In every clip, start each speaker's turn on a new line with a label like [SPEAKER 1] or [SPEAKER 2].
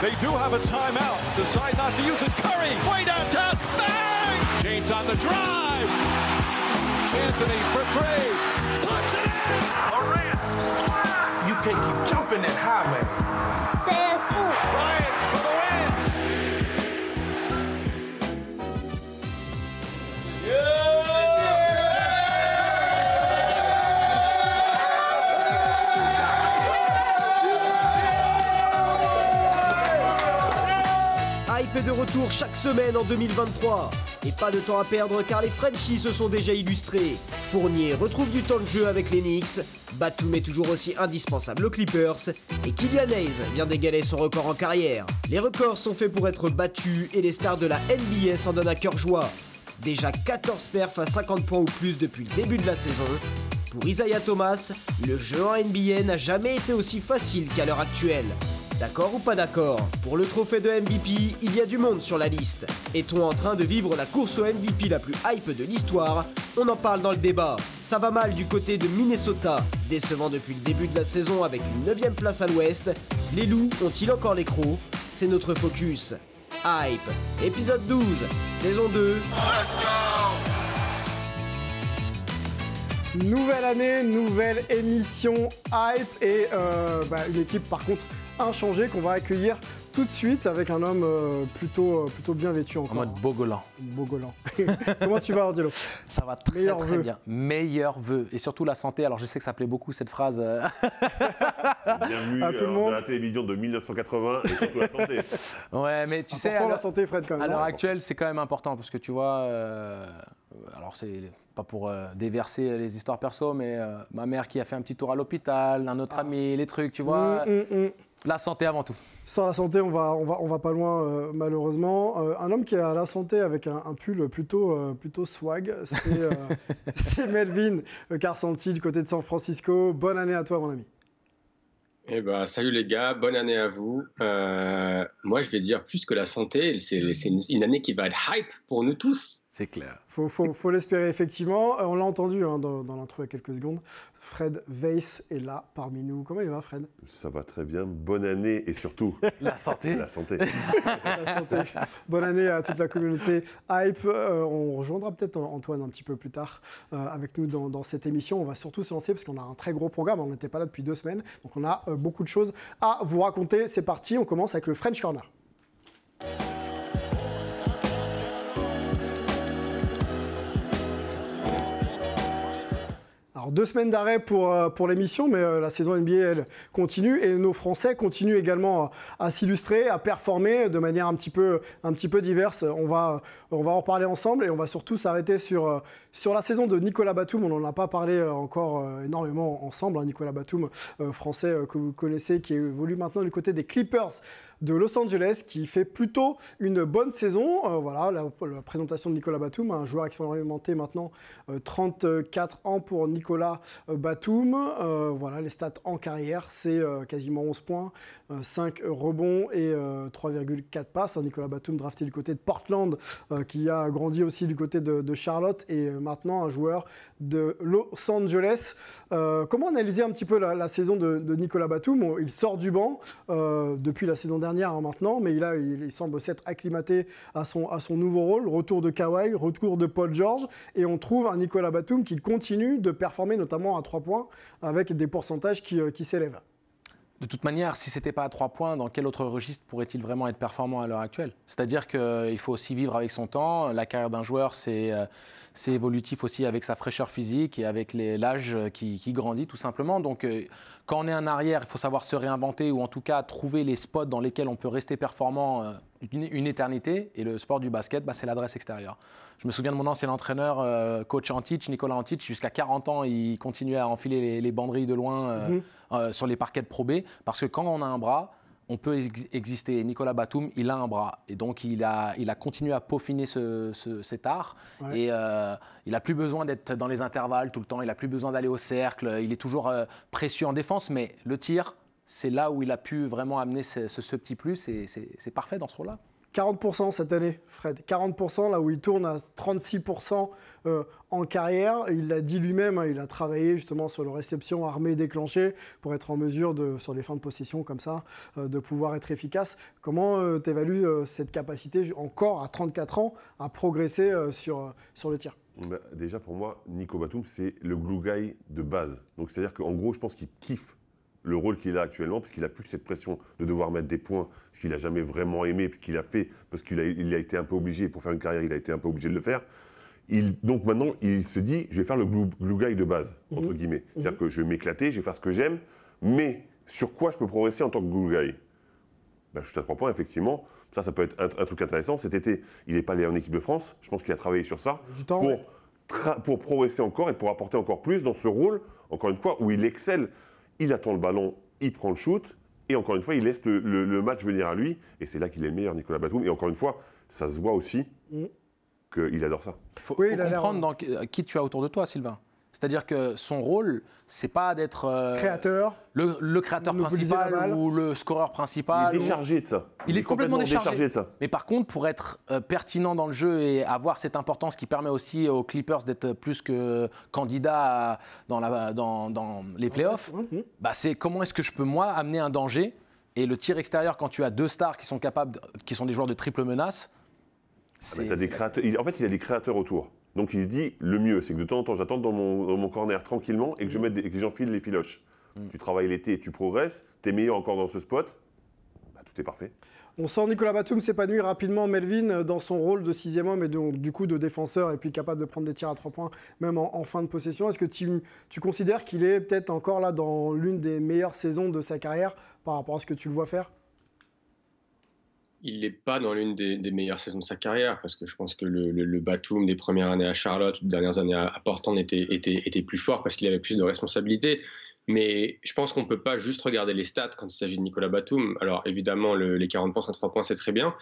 [SPEAKER 1] They do have a timeout. Decide not to use it. Curry, way downtown. Bang! James on the drive. Anthony for three. Puts it in. Durant.
[SPEAKER 2] You can't keep jumping that high, man.
[SPEAKER 3] Says who?
[SPEAKER 1] Bryant for the win.
[SPEAKER 4] Hype est de retour chaque semaine en 2023. Et pas de temps à perdre car les Frenchies se sont déjà illustrés. Fournier retrouve du temps de jeu avec les Knicks. Batum est toujours aussi indispensable aux Clippers. Et Killian Hayes vient d'égaler son record en carrière. Les records sont faits pour être battus et les stars de la NBA s'en donnent à cœur joie. Déjà 14 perfs à 50 points ou plus depuis le début de la saison. Pour Isaiah Thomas, le jeu en NBA n'a jamais été aussi facile qu'à l'heure actuelle. D'accord ou pas d'accord? Pour le trophée de MVP, il y a du monde sur la liste. Est-on en train de vivre la course au MVP la plus hype de l'histoire? On en parle dans le débat. Ça va mal du côté de Minnesota. Décevant depuis le début de la saison avec une 9ème place à l'ouest. Les loups ont-ils encore les crocs? C'est notre focus. Hype, épisode 12, saison 2.
[SPEAKER 5] Nouvelle année, nouvelle émission Hype et une équipe par contre inchangée qu'on va accueillir tout de suite avec un homme plutôt bien vêtu encore.
[SPEAKER 6] En mode Bogolan.
[SPEAKER 5] Bogolan. Comment tu vas, Angelo?
[SPEAKER 6] Ça va très bien. Meilleurs vœux. Et surtout la santé. Alors je sais que ça plaît beaucoup cette phrase.
[SPEAKER 7] Bienvenue
[SPEAKER 5] à tout le monde.
[SPEAKER 7] À la télévision de 1980 et surtout la santé.
[SPEAKER 6] Ouais, mais tu sais,
[SPEAKER 5] la santé, Fred, quand même.
[SPEAKER 6] À l'heure actuelle, c'est quand même important parce que tu vois, alors c'est pas pour déverser les histoires perso, mais ma mère qui a fait un petit tour à l'hôpital, un autre ami, les trucs, tu vois. La santé avant tout.
[SPEAKER 5] Sans la santé, on va pas loin, malheureusement. Un homme qui est à la santé avec un pull plutôt swag, c'est Melvin Carsanti du côté de San Francisco. Bonne année à toi, mon ami.
[SPEAKER 8] Eh ben, salut les gars, bonne année à vous. Moi, je vais dire plus que la santé, c'est une année qui va être hype pour nous tous.
[SPEAKER 6] C'est clair.
[SPEAKER 5] Faut l'espérer, effectivement. On l'a entendu dans l'intro il y a quelques secondes. Fred Weiss est là parmi nous. Comment il va, Fred?
[SPEAKER 7] Ça va très bien. Bonne année et surtout...
[SPEAKER 6] La santé.
[SPEAKER 7] La santé.
[SPEAKER 5] La santé. Bonne année à toute la communauté Hype. On rejoindra peut-être Antoine un petit peu plus tard avec nous dans cette émission. On va surtout se lancer parce qu'on a un très gros programme. On n'était pas là depuis 2 semaines. Donc on a beaucoup de choses à vous raconter. C'est parti. On commence avec le French Corner. Alors 2 semaines d'arrêt pour l'émission, mais la saison NBA, elle continue et nos Français continuent également à s'illustrer, à performer de manière un petit peu diverse. On va en reparler ensemble et on va surtout s'arrêter sur la saison de Nicolas Batum. On n'en a pas parlé encore énormément ensemble. Nicolas Batum, français que vous connaissez, qui évolue maintenant du côté des Clippers de Los Angeles, qui fait plutôt une bonne saison. Voilà, la présentation de Nicolas Batum, un joueur expérimenté maintenant, 34 ans pour Nicolas Batum. Voilà, les stats en carrière, c'est quasiment 11 points, 5 rebonds et 3,4 passes. Nicolas Batum, drafté du côté de Portland, qui a grandi aussi du côté de Charlotte, et maintenant un joueur de Los Angeles. Comment analyser un petit peu la saison de Nicolas Batum? Il sort du banc depuis la saison dernière maintenant, mais il semble s'être acclimaté à son nouveau rôle. Retour de Kawhi, retour de Paul George, et on trouve un Nicolas Batum qui continue de performer, notamment à 3 points, avec des pourcentages qui s'élèvent.
[SPEAKER 6] De toute manière, si ce n'était pas à 3 points, dans quel autre registre pourrait-il vraiment être performant à l'heure actuelle? C'est-à-dire qu'il faut aussi vivre avec son temps. La carrière d'un joueur, c'est évolutif aussi avec sa fraîcheur physique et avec l'âge qui grandit tout simplement. Donc quand on est un arrière, il faut savoir se réinventer ou en tout cas trouver les spots dans lesquels on peut rester performant une éternité. Et le sport du basket, c'est l'adresse extérieure. Je me souviens de mon ancien entraîneur, coach Antic, Nicolas Antic, jusqu'à 40 ans, il continuait à enfiler les banderilles de loin sur les parquets de Pro B, parce que quand on a un bras, on peut exister. Nicolas Batum, il a un bras. Et donc, il a continué à peaufiner cet art. Ouais. Et il n'a plus besoin d'être dans les intervalles tout le temps. Il n'a plus besoin d'aller au cercle. Il est toujours précieux en défense. Mais le tir, c'est là où il a pu vraiment amener ce petit plus. Et c'est parfait dans ce rôle-là.
[SPEAKER 5] 40% cette année, Fred. 40%, là où il tourne à 36% en carrière. Il l'a dit lui-même, il a travaillé justement sur le réception armée déclenchée pour être en mesure, sur les fins de possession comme ça, de pouvoir être efficace. Comment tu évalues cette capacité, encore à 34 ans, à progresser sur le tir?
[SPEAKER 7] Déjà, pour moi, Nico Batum, c'est le glue guy de base. Donc, c'est-à-dire qu'en gros, je pense qu'il kiffe le rôle qu'il a actuellement, parce qu'il n'a plus cette pression de devoir mettre des points, ce qu'il n'a jamais vraiment aimé, parce qu'il a fait, parce qu'il a été un peu obligé, pour faire une carrière, il a été un peu obligé de le faire. Donc maintenant, il se dit, je vais faire le glue guy de base, entre guillemets. C'est-à-dire que je vais m'éclater, je vais faire ce que j'aime, mais sur quoi je peux progresser en tant que glue guy? Je suis à 3 points, effectivement. Ça peut être un truc intéressant. Cet été, il n'est pas allé en équipe de France. Je pense qu'il a travaillé sur ça pour progresser encore et pour apporter encore plus dans ce rôle, encore une fois, où il excelle. Il attend le ballon, il prend le shoot, et encore une fois, il laisse le match venir à lui. Et c'est là qu'il est le meilleur, Nicolas Batum. Et encore une fois, ça se voit aussi qu'il adore ça.
[SPEAKER 6] Il faut comprendre qui tu as autour de toi, Sylvain. C'est-à-dire que son rôle, c'est pas d'être
[SPEAKER 5] créateur,
[SPEAKER 6] le créateur principal ou le scoreur principal.
[SPEAKER 7] Il est déchargé de ça.
[SPEAKER 6] Il est complètement déchargé de ça. Mais par contre, pour être pertinent dans le jeu et avoir cette importance qui permet aussi aux Clippers d'être plus que candidat dans les playoffs, c'est comment est-ce que je peux, moi, amener un danger. Et le tir extérieur, quand tu as 2 stars qui sont des joueurs de triple menace.
[SPEAKER 7] T'as des créateurs. En fait, il a des créateurs autour. Donc il se dit, le mieux, c'est que de temps en temps, j'attends dans mon corner tranquillement et que j'enfile les filoches. Tu travailles l'été, tu progresses, tu es meilleur encore dans ce spot, tout est parfait.
[SPEAKER 5] On sent Nicolas Batum s'épanouir rapidement, Melvin, dans son rôle de 6e homme et donc, du coup de défenseur et puis capable de prendre des tirs à 3 points, même en fin de possession. Est-ce que tu considères qu'il est peut-être encore là dans l'une des meilleures saisons de sa carrière par rapport à ce que tu le vois faire ?
[SPEAKER 8] Il n'est pas dans l'une des meilleures saisons de sa carrière, parce que je pense que le Batum des premières années à Charlotte, des dernières années à Portland était plus fort parce qu'il avait plus de responsabilités. Mais je pense qu'on ne peut pas juste regarder les stats quand il s'agit de Nicolas Batum. Alors évidemment, les 40 points à 3 points, c'est très bien.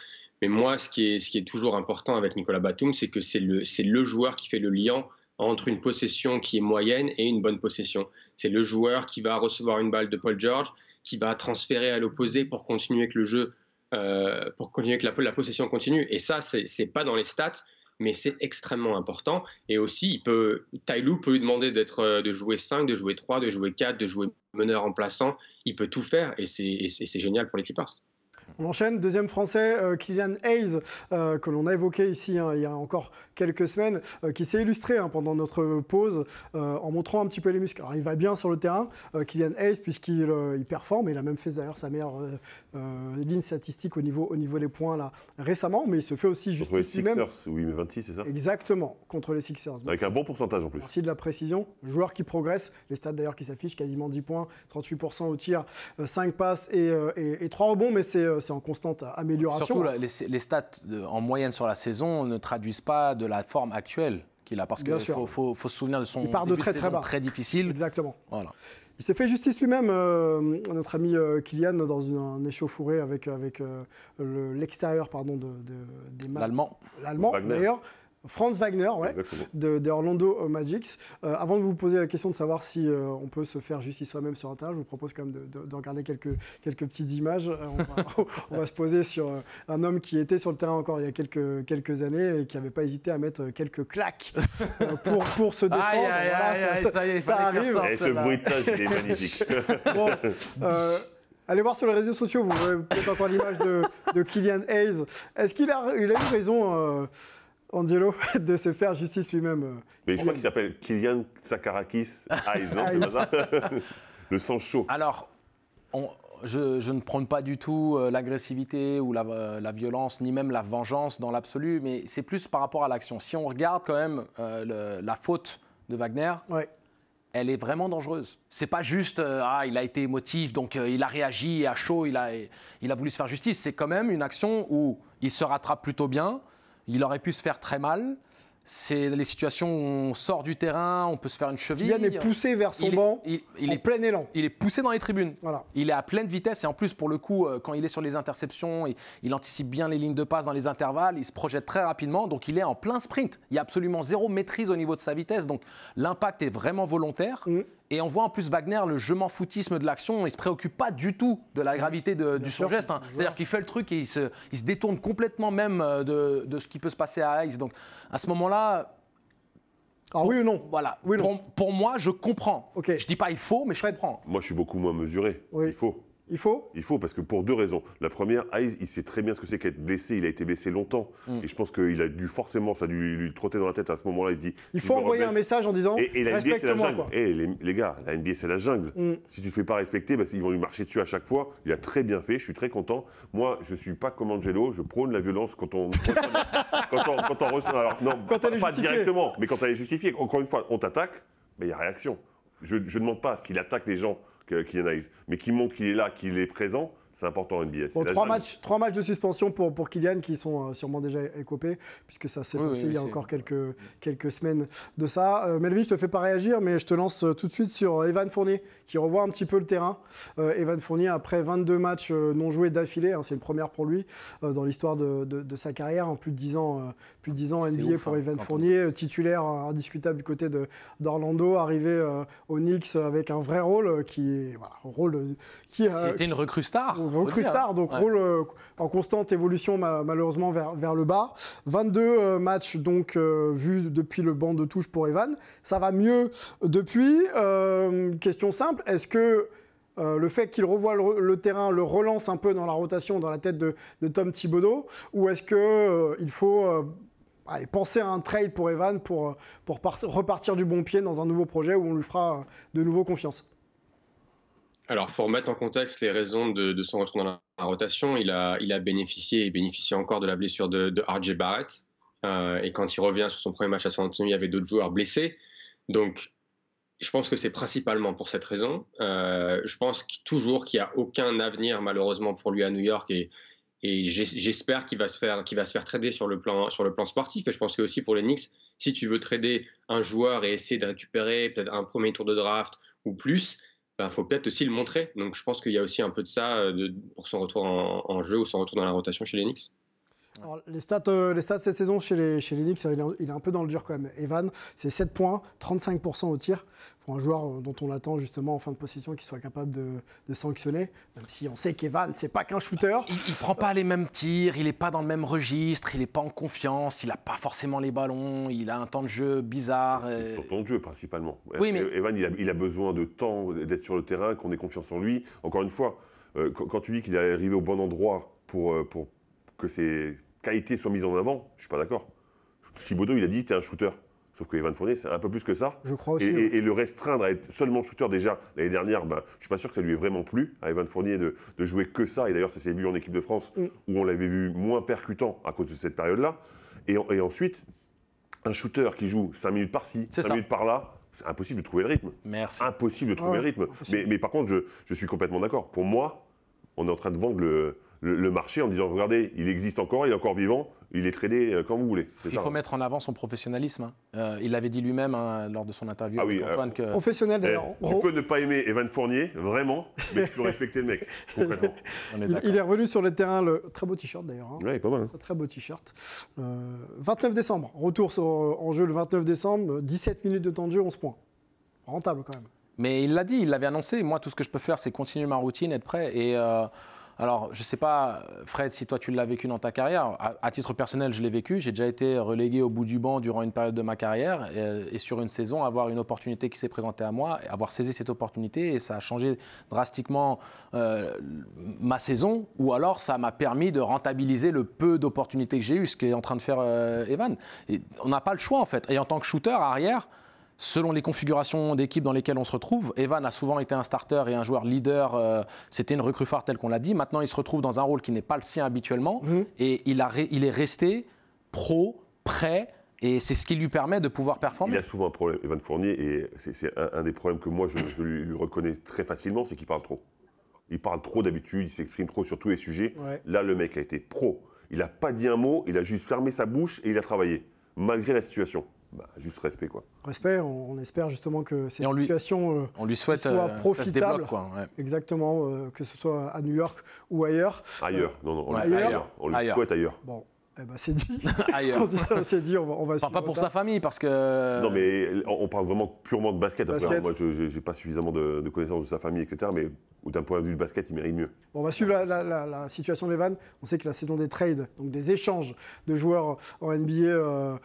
[SPEAKER 8] Mais moi, ce qui est toujours important avec Nicolas Batum, c'est que c'est le joueur qui fait le lien entre une possession qui est moyenne et une bonne possession. C'est le joueur qui va recevoir une balle de Paul George, qui va transférer à l'opposé pour continuer avec le jeu, pour continuer que la possession continue. Et ça, c'est pas dans les stats, mais c'est extrêmement important. Et aussi, Ty Lue peut lui demander de jouer 5, de jouer 3, de jouer 4, de jouer meneur remplaçant. Il peut tout faire et c'est génial pour les Clippers.
[SPEAKER 5] On enchaîne, deuxième français, Killian Hayes, que l'on a évoqué ici il y a encore quelques semaines, qui s'est illustré pendant notre pause en montrant un petit peu les muscles. Alors il va bien sur le terrain, Killian Hayes, puisqu'il performe, il a même fait d'ailleurs sa meilleure ligne statistique au niveau des points là, récemment, mais il se fait aussi justice lui-même.
[SPEAKER 7] Contre les Sixers, où il met 26, c'est ça ?
[SPEAKER 5] Exactement, contre les Sixers.
[SPEAKER 7] Avec un bon pourcentage en plus.
[SPEAKER 5] Merci de la précision. Joueur qui progresse, les stats d'ailleurs qui s'affichent, quasiment 10 points, 38% au tir, 5 passes et 3 rebonds, mais c'est en constante amélioration.
[SPEAKER 6] Surtout, les stats en moyenne sur la saison ne traduisent pas de la forme actuelle qu'il a, parce qu'il faut se souvenir de son
[SPEAKER 5] début de saison
[SPEAKER 6] très difficile.
[SPEAKER 5] Exactement.
[SPEAKER 6] Voilà.
[SPEAKER 5] Il s'est fait justice lui-même, notre ami Kylian, dans un échauffourée avec l'extérieur des
[SPEAKER 6] L'Allemand.
[SPEAKER 5] L'Allemand, d'ailleurs. Franz Wagner, de Orlando Magic. Avant de vous poser la question de savoir si on peut se faire justice soi-même sur un terrain, je vous propose quand même de regarder quelques petites images. On va se poser sur un homme qui était sur le terrain encore il y a quelques années et qui n'avait pas hésité à mettre quelques claques pour se défendre. Ça arrive.
[SPEAKER 7] Et ce bruitage, il est magnifique.
[SPEAKER 5] Bon, allez voir sur les réseaux sociaux, vous verrez peut-être encore l'image de Killian Hayes. Est-ce qu'il a eu raison Angelo, de se faire justice lui-même.
[SPEAKER 7] Mais je crois qu'il s'appelle Kylian Sakarakis Hayes, non ? C'est pas ça ? Le sang chaud.
[SPEAKER 6] Alors, je ne prône pas du tout l'agressivité ou la violence, ni même la vengeance dans l'absolu, mais c'est plus par rapport à l'action. Si on regarde quand même la faute de Wagner, elle est vraiment dangereuse. C'est pas juste il a été émotif, donc il a réagi à chaud, il a voulu se faire justice. C'est quand même une action où il se rattrape plutôt bien. Il aurait pu se faire très mal. C'est les situations où on sort du terrain, on peut se faire une cheville.
[SPEAKER 5] Kylian est poussé vers son banc en plein élan.
[SPEAKER 6] Il est poussé dans les tribunes.
[SPEAKER 5] Voilà.
[SPEAKER 6] Il est à pleine vitesse et en plus, pour le coup, quand il est sur les interceptions, il anticipe bien les lignes de passe dans les intervalles, il se projette très rapidement, donc il est en plein sprint. Il y a absolument zéro maîtrise au niveau de sa vitesse, donc l'impact est vraiment volontaire. Et on voit en plus Wagner, le je m'en foutisme de l'action, il ne se préoccupe pas du tout de la gravité de son geste. Hein. C'est-à-dire qu'il fait le truc et il se détourne complètement même de ce qui peut se passer à Ice. Donc à ce moment-là...
[SPEAKER 5] Ah oui ou non?
[SPEAKER 6] Voilà.
[SPEAKER 5] Oui, non.
[SPEAKER 6] Pour moi, je comprends.
[SPEAKER 5] Okay.
[SPEAKER 6] Je ne dis pas il faut, mais je comprends.
[SPEAKER 7] Moi, je suis beaucoup moins mesuré.
[SPEAKER 5] Oui.
[SPEAKER 7] Il faut.
[SPEAKER 5] Il faut?
[SPEAKER 7] Il faut, parce que pour deux raisons. La première, Hayes, il sait très bien ce que c'est qu'être blessé. Il a été blessé longtemps. Et je pense qu'il a dû forcément, ça a dû lui trotter dans la tête à ce moment-là. Il se dit.
[SPEAKER 5] Il faut envoyer un message en disant
[SPEAKER 7] et la NBA, c'est la jungle.
[SPEAKER 5] quoi.
[SPEAKER 7] Et les gars, la NBA, c'est la jungle. Si tu ne fais pas respecter, ils vont lui marcher dessus à chaque fois. Il a très bien fait. Je suis très content. Moi, je ne suis pas comme Angelo. Je prône la violence quand on reçoit. Alors, non,
[SPEAKER 5] quand elle est
[SPEAKER 7] pas
[SPEAKER 5] justifiée.
[SPEAKER 7] directement, mais quand elle est justifiée. Encore une fois, on t'attaque, mais il y a réaction. Je ne demande pas à ce qu'il attaque les gens. Kylian Hayes, mais qui montre qu'il est là, qu'il est présent, c'est important en NBA.
[SPEAKER 5] Bon, 3 matchs de suspension pour Kylian qui sont sûrement déjà écopés, puisque ça s'est passé il y a encore quelques semaines de ça. Melvin, je te fais pas réagir, mais je te lance tout de suite sur Evan Fournier, qui revoit un petit peu le terrain. Evan Fournier, après 22 matchs non joués d'affilée, c'est une première pour lui dans l'histoire de sa carrière, en plus de 10 ans NBA pour Evan Fournier, titulaire indiscutable du côté d'Orlando, arrivé aux Knicks avec un vrai rôle
[SPEAKER 6] C'était une recrue star.
[SPEAKER 5] Recrue star, donc rôle en constante évolution malheureusement vers le bas. 22 matchs donc vus depuis le banc de touche pour Evan. Ça va mieux depuis. Question simple, est-ce que le fait qu'il revoie le terrain le relance un peu dans la rotation, dans la tête de Tom Thibodeau, ou est-ce qu'il faut penser à un trade pour Evan pour repartir du bon pied dans un nouveau projet où on lui fera de nouveau confiance?
[SPEAKER 8] Alors, il faut remettre en contexte les raisons de son retour dans la rotation. Il a bénéficié et bénéficie encore de la blessure de RJ Barrett. Et quand il revient sur son premier match à San Antonio, il y avait d'autres joueurs blessés. Donc, je pense que c'est principalement pour cette raison. Je pense toujours qu'il n'y a aucun avenir, malheureusement, pour lui à New York. Et j'espère qu'il va se faire trader sur le plan sportif. Et je pense que aussi pour les Knicks, si tu veux trader un joueur et essayer de récupérer peut-être un premier tour de draft ou plus, faut peut-être aussi le montrer. Donc je pense qu'il y a aussi un peu de ça pour son retour en jeu ou son retour dans la rotation chez les Knicks.
[SPEAKER 5] Alors, les stats cette saison chez les Knicks, il est un peu dans le dur quand même. Evan, c'est 7 points, 35% au tir, pour un joueur dont on attend justement en fin de possession qu'il soit capable de sanctionner. Même si on sait qu'Evan, c'est pas qu'un shooter.
[SPEAKER 6] Il ne prend pas les mêmes tirs, il n'est pas dans le même registre, il n'est pas en confiance, il n'a pas forcément les ballons, il a un temps de jeu bizarre.
[SPEAKER 7] C'est son temps de jeu principalement.
[SPEAKER 6] Oui, mais...
[SPEAKER 7] Evan, il a besoin de temps, d'être sur le terrain, qu'on ait confiance en lui. Encore une fois, quand tu dis qu'il est arrivé au bon endroit pour que ses qualités soient mises en avant, je ne suis pas d'accord. Thibodeau, il a dit, tu es un shooter. Sauf que Evan Fournier, c'est un peu plus que ça.
[SPEAKER 5] Je crois aussi.
[SPEAKER 7] Et le restreindre à être seulement shooter, déjà, l'année dernière, je ne suis pas sûr que ça lui ait vraiment plu à Evan Fournier de jouer que ça. Et d'ailleurs, ça s'est vu en équipe de France, où on l'avait vu moins percutant à cause de cette période-là. Et ensuite, un shooter qui joue 5 minutes par-ci, 5 minutes par-là, c'est impossible de trouver le rythme.
[SPEAKER 6] Merci.
[SPEAKER 7] Impossible de trouver le rythme. Mais par contre, je suis complètement d'accord. Pour moi, on est en train de vendre le marché en disant, regardez, il existe encore, il est encore vivant, il est tradé quand vous voulez.
[SPEAKER 6] Il faut mettre en avant son professionnalisme. Il l'avait dit lui-même lors de son interview avec Antoine. Que...
[SPEAKER 5] Professionnel d'ailleurs.
[SPEAKER 7] Tu peux ne pas aimer Evan Fournier, vraiment, mais tu peux respecter le mec, concrètement.
[SPEAKER 5] Il est revenu sur le terrain, très beau t-shirt d'ailleurs.
[SPEAKER 7] Oui, pas mal.
[SPEAKER 5] Très beau t-shirt. 29 décembre, retour en jeu le 29 décembre, 17 minutes de temps de jeu, 11 points. Rentable quand même.
[SPEAKER 6] Mais il l'a dit, il l'avait annoncé. Moi, tout ce que je peux faire, c'est continuer ma routine, être prêt. Et alors, je ne sais pas, Fred, si toi tu l'as vécu dans ta carrière. À titre personnel, je l'ai vécu. J'ai déjà été relégué au bout du banc durant une période de ma carrière. Et sur une saison, avoir une opportunité qui s'est présentée à moi, avoir saisi cette opportunité, et ça a changé drastiquement ma saison. Ou alors, ça m'a permis de rentabiliser le peu d'opportunités que j'ai eues, ce qu'est en train de faire Evan. Et on n'a pas le choix, en fait. Et en tant que shooter arrière, selon les configurations d'équipe dans lesquelles on se retrouve, Evan a souvent été un starter et un joueur leader. C'était une recrue phare telle qu'on l'a dit. Maintenant, il se retrouve dans un rôle qui n'est pas le sien habituellement. Et il est resté pro, prêt. Et c'est ce qui lui permet de pouvoir performer.
[SPEAKER 7] Il a souvent un problème, Evan Fournier. Et c'est un des problèmes que moi, je lui reconnais très facilement, c'est qu'il parle trop. Il parle trop d'habitude, il s'exprime trop sur tous les sujets. Ouais. Là, le mec a été pro. Il n'a pas dit un mot, il a juste fermé sa bouche et il a travaillé, malgré la situation. Juste respect, quoi.
[SPEAKER 5] Respect, on espère justement que cette situation
[SPEAKER 6] on lui souhaite,
[SPEAKER 5] soit profitable.
[SPEAKER 6] Débloque, quoi, ouais.
[SPEAKER 5] Exactement, que ce soit à New York ou ailleurs.
[SPEAKER 7] Ailleurs, non, on
[SPEAKER 5] ailleurs.
[SPEAKER 7] On le souhaite ailleurs.
[SPEAKER 5] Bon. Eh ben, c'est dit.
[SPEAKER 6] Ailleurs.
[SPEAKER 5] C'est dit, on va
[SPEAKER 6] Enfin, pas pour
[SPEAKER 5] ça.
[SPEAKER 6] sa famille, parce que...
[SPEAKER 7] Non, mais on parle vraiment purement de basket. Après,
[SPEAKER 5] Basket.
[SPEAKER 7] moi, je n'ai pas suffisamment de connaissances de sa famille, etc. Mais d'un point de vue de basket, il mérite mieux.
[SPEAKER 5] Bon, on va suivre la situation d'Evan. On sait que la saison des trades, donc des échanges de joueurs en NBA,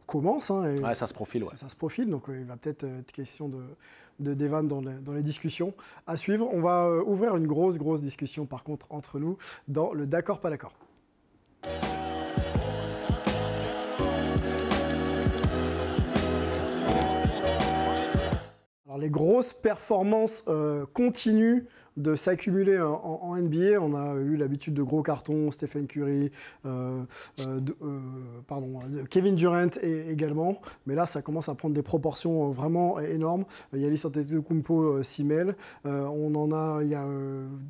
[SPEAKER 5] commence. Hein, et
[SPEAKER 6] Ouais, ça se profile, ouais.
[SPEAKER 5] Ça se profile, donc il va peut-être être question d'Evan dans les discussions à suivre. On va ouvrir une grosse discussion, par contre, entre nous dans le d'accord, pas d'accord. Alors, les grosses performances continuent de s'accumuler en NBA. On a eu l'habitude de gros cartons, Stephen Curry, Kevin Durant également. Mais là, ça commence à prendre des proportions vraiment énormes. Giannis Antetokounmpo s'y mêle. Il y a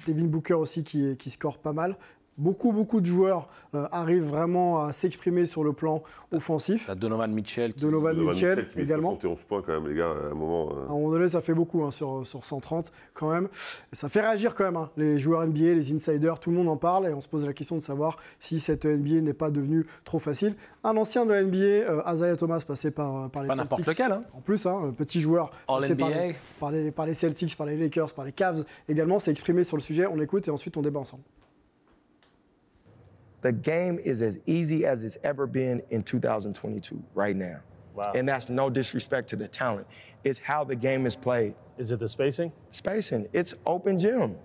[SPEAKER 5] Devin Booker aussi qui score pas mal. Beaucoup de joueurs arrivent vraiment à s'exprimer sur le plan offensif.
[SPEAKER 6] T'as Donovan Mitchell.
[SPEAKER 5] Donovan Mitchell
[SPEAKER 7] qui met
[SPEAKER 5] également.
[SPEAKER 7] 71 points quand même, les gars, à un moment.
[SPEAKER 5] À un moment donné, ça fait beaucoup sur 130 quand même. Et ça fait réagir quand même. Hein. Les joueurs NBA, les insiders, tout le monde en parle et on se pose la question de savoir si cette NBA n'est pas devenue trop facile. Un ancien de la NBA, Isaiah Thomas, passé par les
[SPEAKER 6] Pas
[SPEAKER 5] Celtics.
[SPEAKER 6] n'importe lequel. Hein.
[SPEAKER 5] En plus, un petit joueur passé
[SPEAKER 6] All-NBA.
[SPEAKER 5] par les Celtics, par les Lakers, par les Cavs également, s'est exprimé sur le sujet. On écoute et ensuite on débat ensemble.
[SPEAKER 3] The game is as easy as it's ever been in 2022 right now.
[SPEAKER 9] Wow.
[SPEAKER 3] And that's no disrespect to the talent. It's how the game is played.
[SPEAKER 9] Is it the spacing?
[SPEAKER 3] Spacing. It's open gym.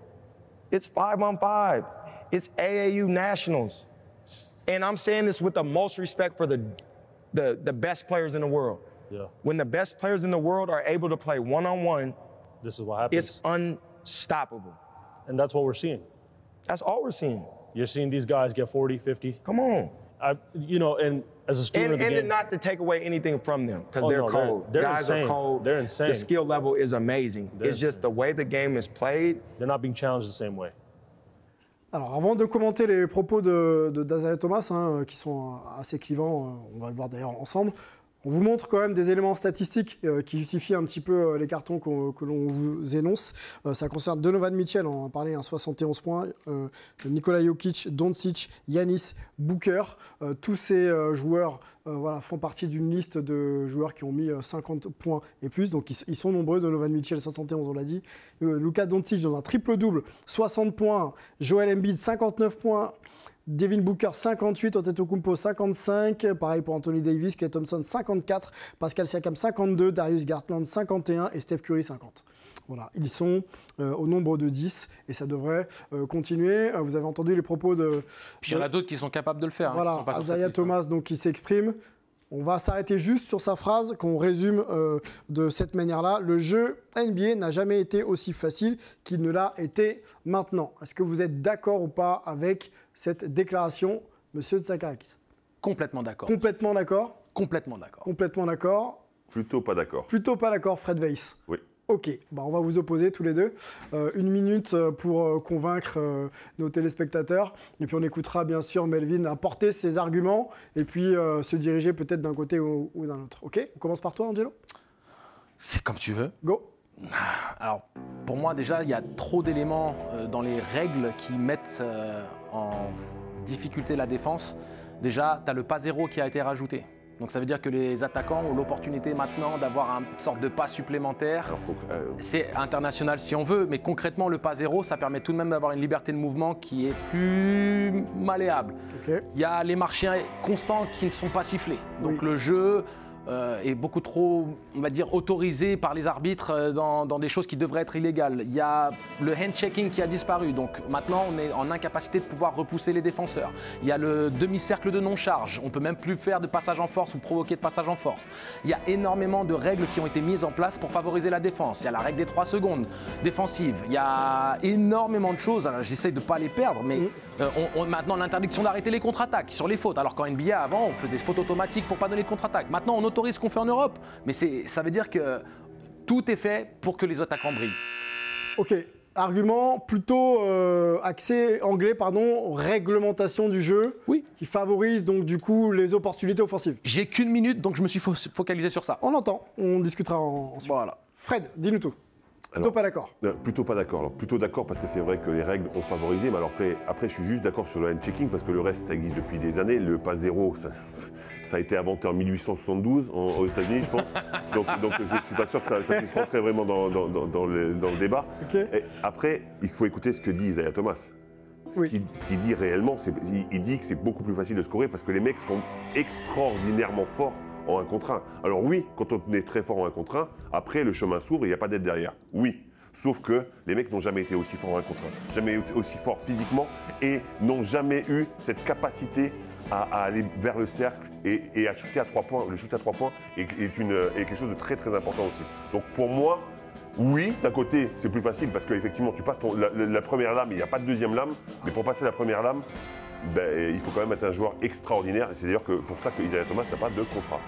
[SPEAKER 3] It's 5-on-5. It's AAU nationals. And I'm saying this with the most respect for the best players in the world.
[SPEAKER 9] Yeah.
[SPEAKER 3] When the best players in the world are able to play one-on-one,
[SPEAKER 9] This is what happens.
[SPEAKER 3] it's unstoppable.
[SPEAKER 9] And that's what we're seeing.
[SPEAKER 3] That's all we're seeing.
[SPEAKER 9] You're seeing these guys get 40, 50.
[SPEAKER 3] Come on.
[SPEAKER 9] And as a student of the
[SPEAKER 3] And
[SPEAKER 9] game,
[SPEAKER 3] not to take away anything from them, because
[SPEAKER 9] Oh,
[SPEAKER 3] they're
[SPEAKER 9] no,
[SPEAKER 3] cold.
[SPEAKER 9] they're
[SPEAKER 3] Guys
[SPEAKER 9] insane.
[SPEAKER 3] are cold.
[SPEAKER 9] They're insane.
[SPEAKER 3] The skill level is amazing.
[SPEAKER 9] They're
[SPEAKER 3] It's just
[SPEAKER 9] insane.
[SPEAKER 3] the way the game is played.
[SPEAKER 9] they're not being challenged the same way.
[SPEAKER 5] Alors, avant de commenter les propos d'Isaiah Thomas, qui sont assez clivants, on va le voir d'ailleurs ensemble, on vous montre quand même des éléments statistiques qui justifient un petit peu les cartons que l'on vous énonce. Ça concerne Donovan Mitchell, on en parlait, 71 points, Nikola Jokic, Doncic, Giannis, Booker. Tous ces joueurs font partie d'une liste de joueurs qui ont mis 50 points et plus. Donc ils sont nombreux. Donovan Mitchell, 71, on l'a dit. Luka Doncic dans un triple-double, 60 points. Joel Embiid, 59 points. Devin Booker 58, Antetokounmpo 55, pareil pour Anthony Davis, Klay Thompson 54, Pascal Siakam 52, Darius Garland 51 et Steph Curry 50. Voilà, ils sont au nombre de 10 et ça devrait continuer. Vous avez entendu les propos de...
[SPEAKER 6] Puis il y en a d'autres qui sont capables de le faire.
[SPEAKER 5] Voilà, Isaiah Thomas donc, qui s'exprime. On va s'arrêter juste sur sa phrase qu'on résume de cette manière-là. Le jeu NBA n'a jamais été aussi facile qu'il ne l'a été maintenant. Est-ce que vous êtes d'accord ou pas avec cette déclaration, monsieur Tsakarakis?
[SPEAKER 6] Complètement d'accord.
[SPEAKER 5] Complètement d'accord?
[SPEAKER 6] Complètement d'accord.
[SPEAKER 5] Complètement d'accord.
[SPEAKER 7] Plutôt pas d'accord.
[SPEAKER 5] Plutôt pas d'accord, Fred Weiss.
[SPEAKER 7] Oui.
[SPEAKER 5] Ok, on va vous opposer tous les deux. Une minute pour convaincre nos téléspectateurs. Et puis on écoutera bien sûr Melvin apporter ses arguments et puis se diriger peut-être d'un côté ou d'un autre. Ok, on commence par toi, Angelo?
[SPEAKER 6] C'est comme tu veux.
[SPEAKER 5] Go.
[SPEAKER 6] Alors, pour moi, déjà, il y a trop d'éléments dans les règles qui mettent en difficulté la défense. Déjà, tu as le pas zéro qui a été rajouté. Donc ça veut dire que les attaquants ont l'opportunité maintenant d'avoir une sorte de pas supplémentaire.
[SPEAKER 7] Alors,
[SPEAKER 6] C'est international si on veut, mais concrètement, le pas zéro, ça permet tout de même d'avoir une liberté de mouvement qui est plus malléable.
[SPEAKER 5] Ok.
[SPEAKER 6] Il y a les marchiens constants qui ne sont pas sifflés. Donc
[SPEAKER 5] Oui.
[SPEAKER 6] le jeu est beaucoup trop, on va dire, autorisé par les arbitres dans des choses qui devraient être illégales. Il y a le hand-checking qui a disparu. Donc maintenant, on est en incapacité de pouvoir repousser les défenseurs. Il y a le demi-cercle de non-charge. On ne peut même plus faire de passage en force ou provoquer de passage en force. Il y a énormément de règles qui ont été mises en place pour favoriser la défense. Il y a la règle des 3 secondes défensive. Il y a énormément de choses. J'essaie de ne pas les perdre, mais maintenant l'interdiction d'arrêter les contre-attaques sur les fautes. Alors qu'en NBA, avant, on faisait des fautes automatiques pour ne pas donner de contre-attaque. Maintenant, on autorise ce qu'on fait en Europe. Mais ça veut dire que tout est fait pour que les attaquants brillent.
[SPEAKER 5] Ok. Argument plutôt axé anglais, réglementation du jeu,
[SPEAKER 6] Oui.
[SPEAKER 5] qui favorise donc du coup les opportunités offensives.
[SPEAKER 6] J'ai qu'une minute, donc je me suis focalisé sur ça.
[SPEAKER 5] On entend, on discutera ensuite.
[SPEAKER 6] Voilà.
[SPEAKER 5] Fred, dis-nous tout. Plutôt pas d'accord.
[SPEAKER 7] Plutôt pas d'accord. Alors, plutôt d'accord parce que c'est vrai que les règles ont favorisé, mais alors après je suis juste d'accord sur le hand-checking parce que le reste, ça existe depuis des années. Le pas zéro, ça a été inventé en 1872 aux États-Unis, je pense. Donc je ne suis pas sûr que ça puisse rentrer vraiment dans le débat.
[SPEAKER 5] Okay.
[SPEAKER 7] Et après, il faut écouter ce que dit Isaiah Thomas. Ce qu'il dit réellement, il dit que c'est beaucoup plus facile de scorer parce que les mecs sont extraordinairement forts en 1 contre 1. Alors oui, quand on est très fort en 1 contre 1, après le chemin s'ouvre et il n'y a pas d'aide derrière. Oui. Sauf que les mecs n'ont jamais été aussi forts en 1 contre 1, jamais été aussi forts physiquement et n'ont jamais eu cette capacité à aller vers le cercle et à shooter à 3 points. Le shoot à 3 points est quelque chose de très très important aussi. Donc pour moi, oui, d'un côté, c'est plus facile parce qu'effectivement, tu passes la première lame, il n'y a pas de deuxième lame, mais pour passer la première lame, ben, il faut quand même être un joueur extraordinaire. C'est d'ailleurs pour ça que Isaiah Thomas n'a pas de contrat.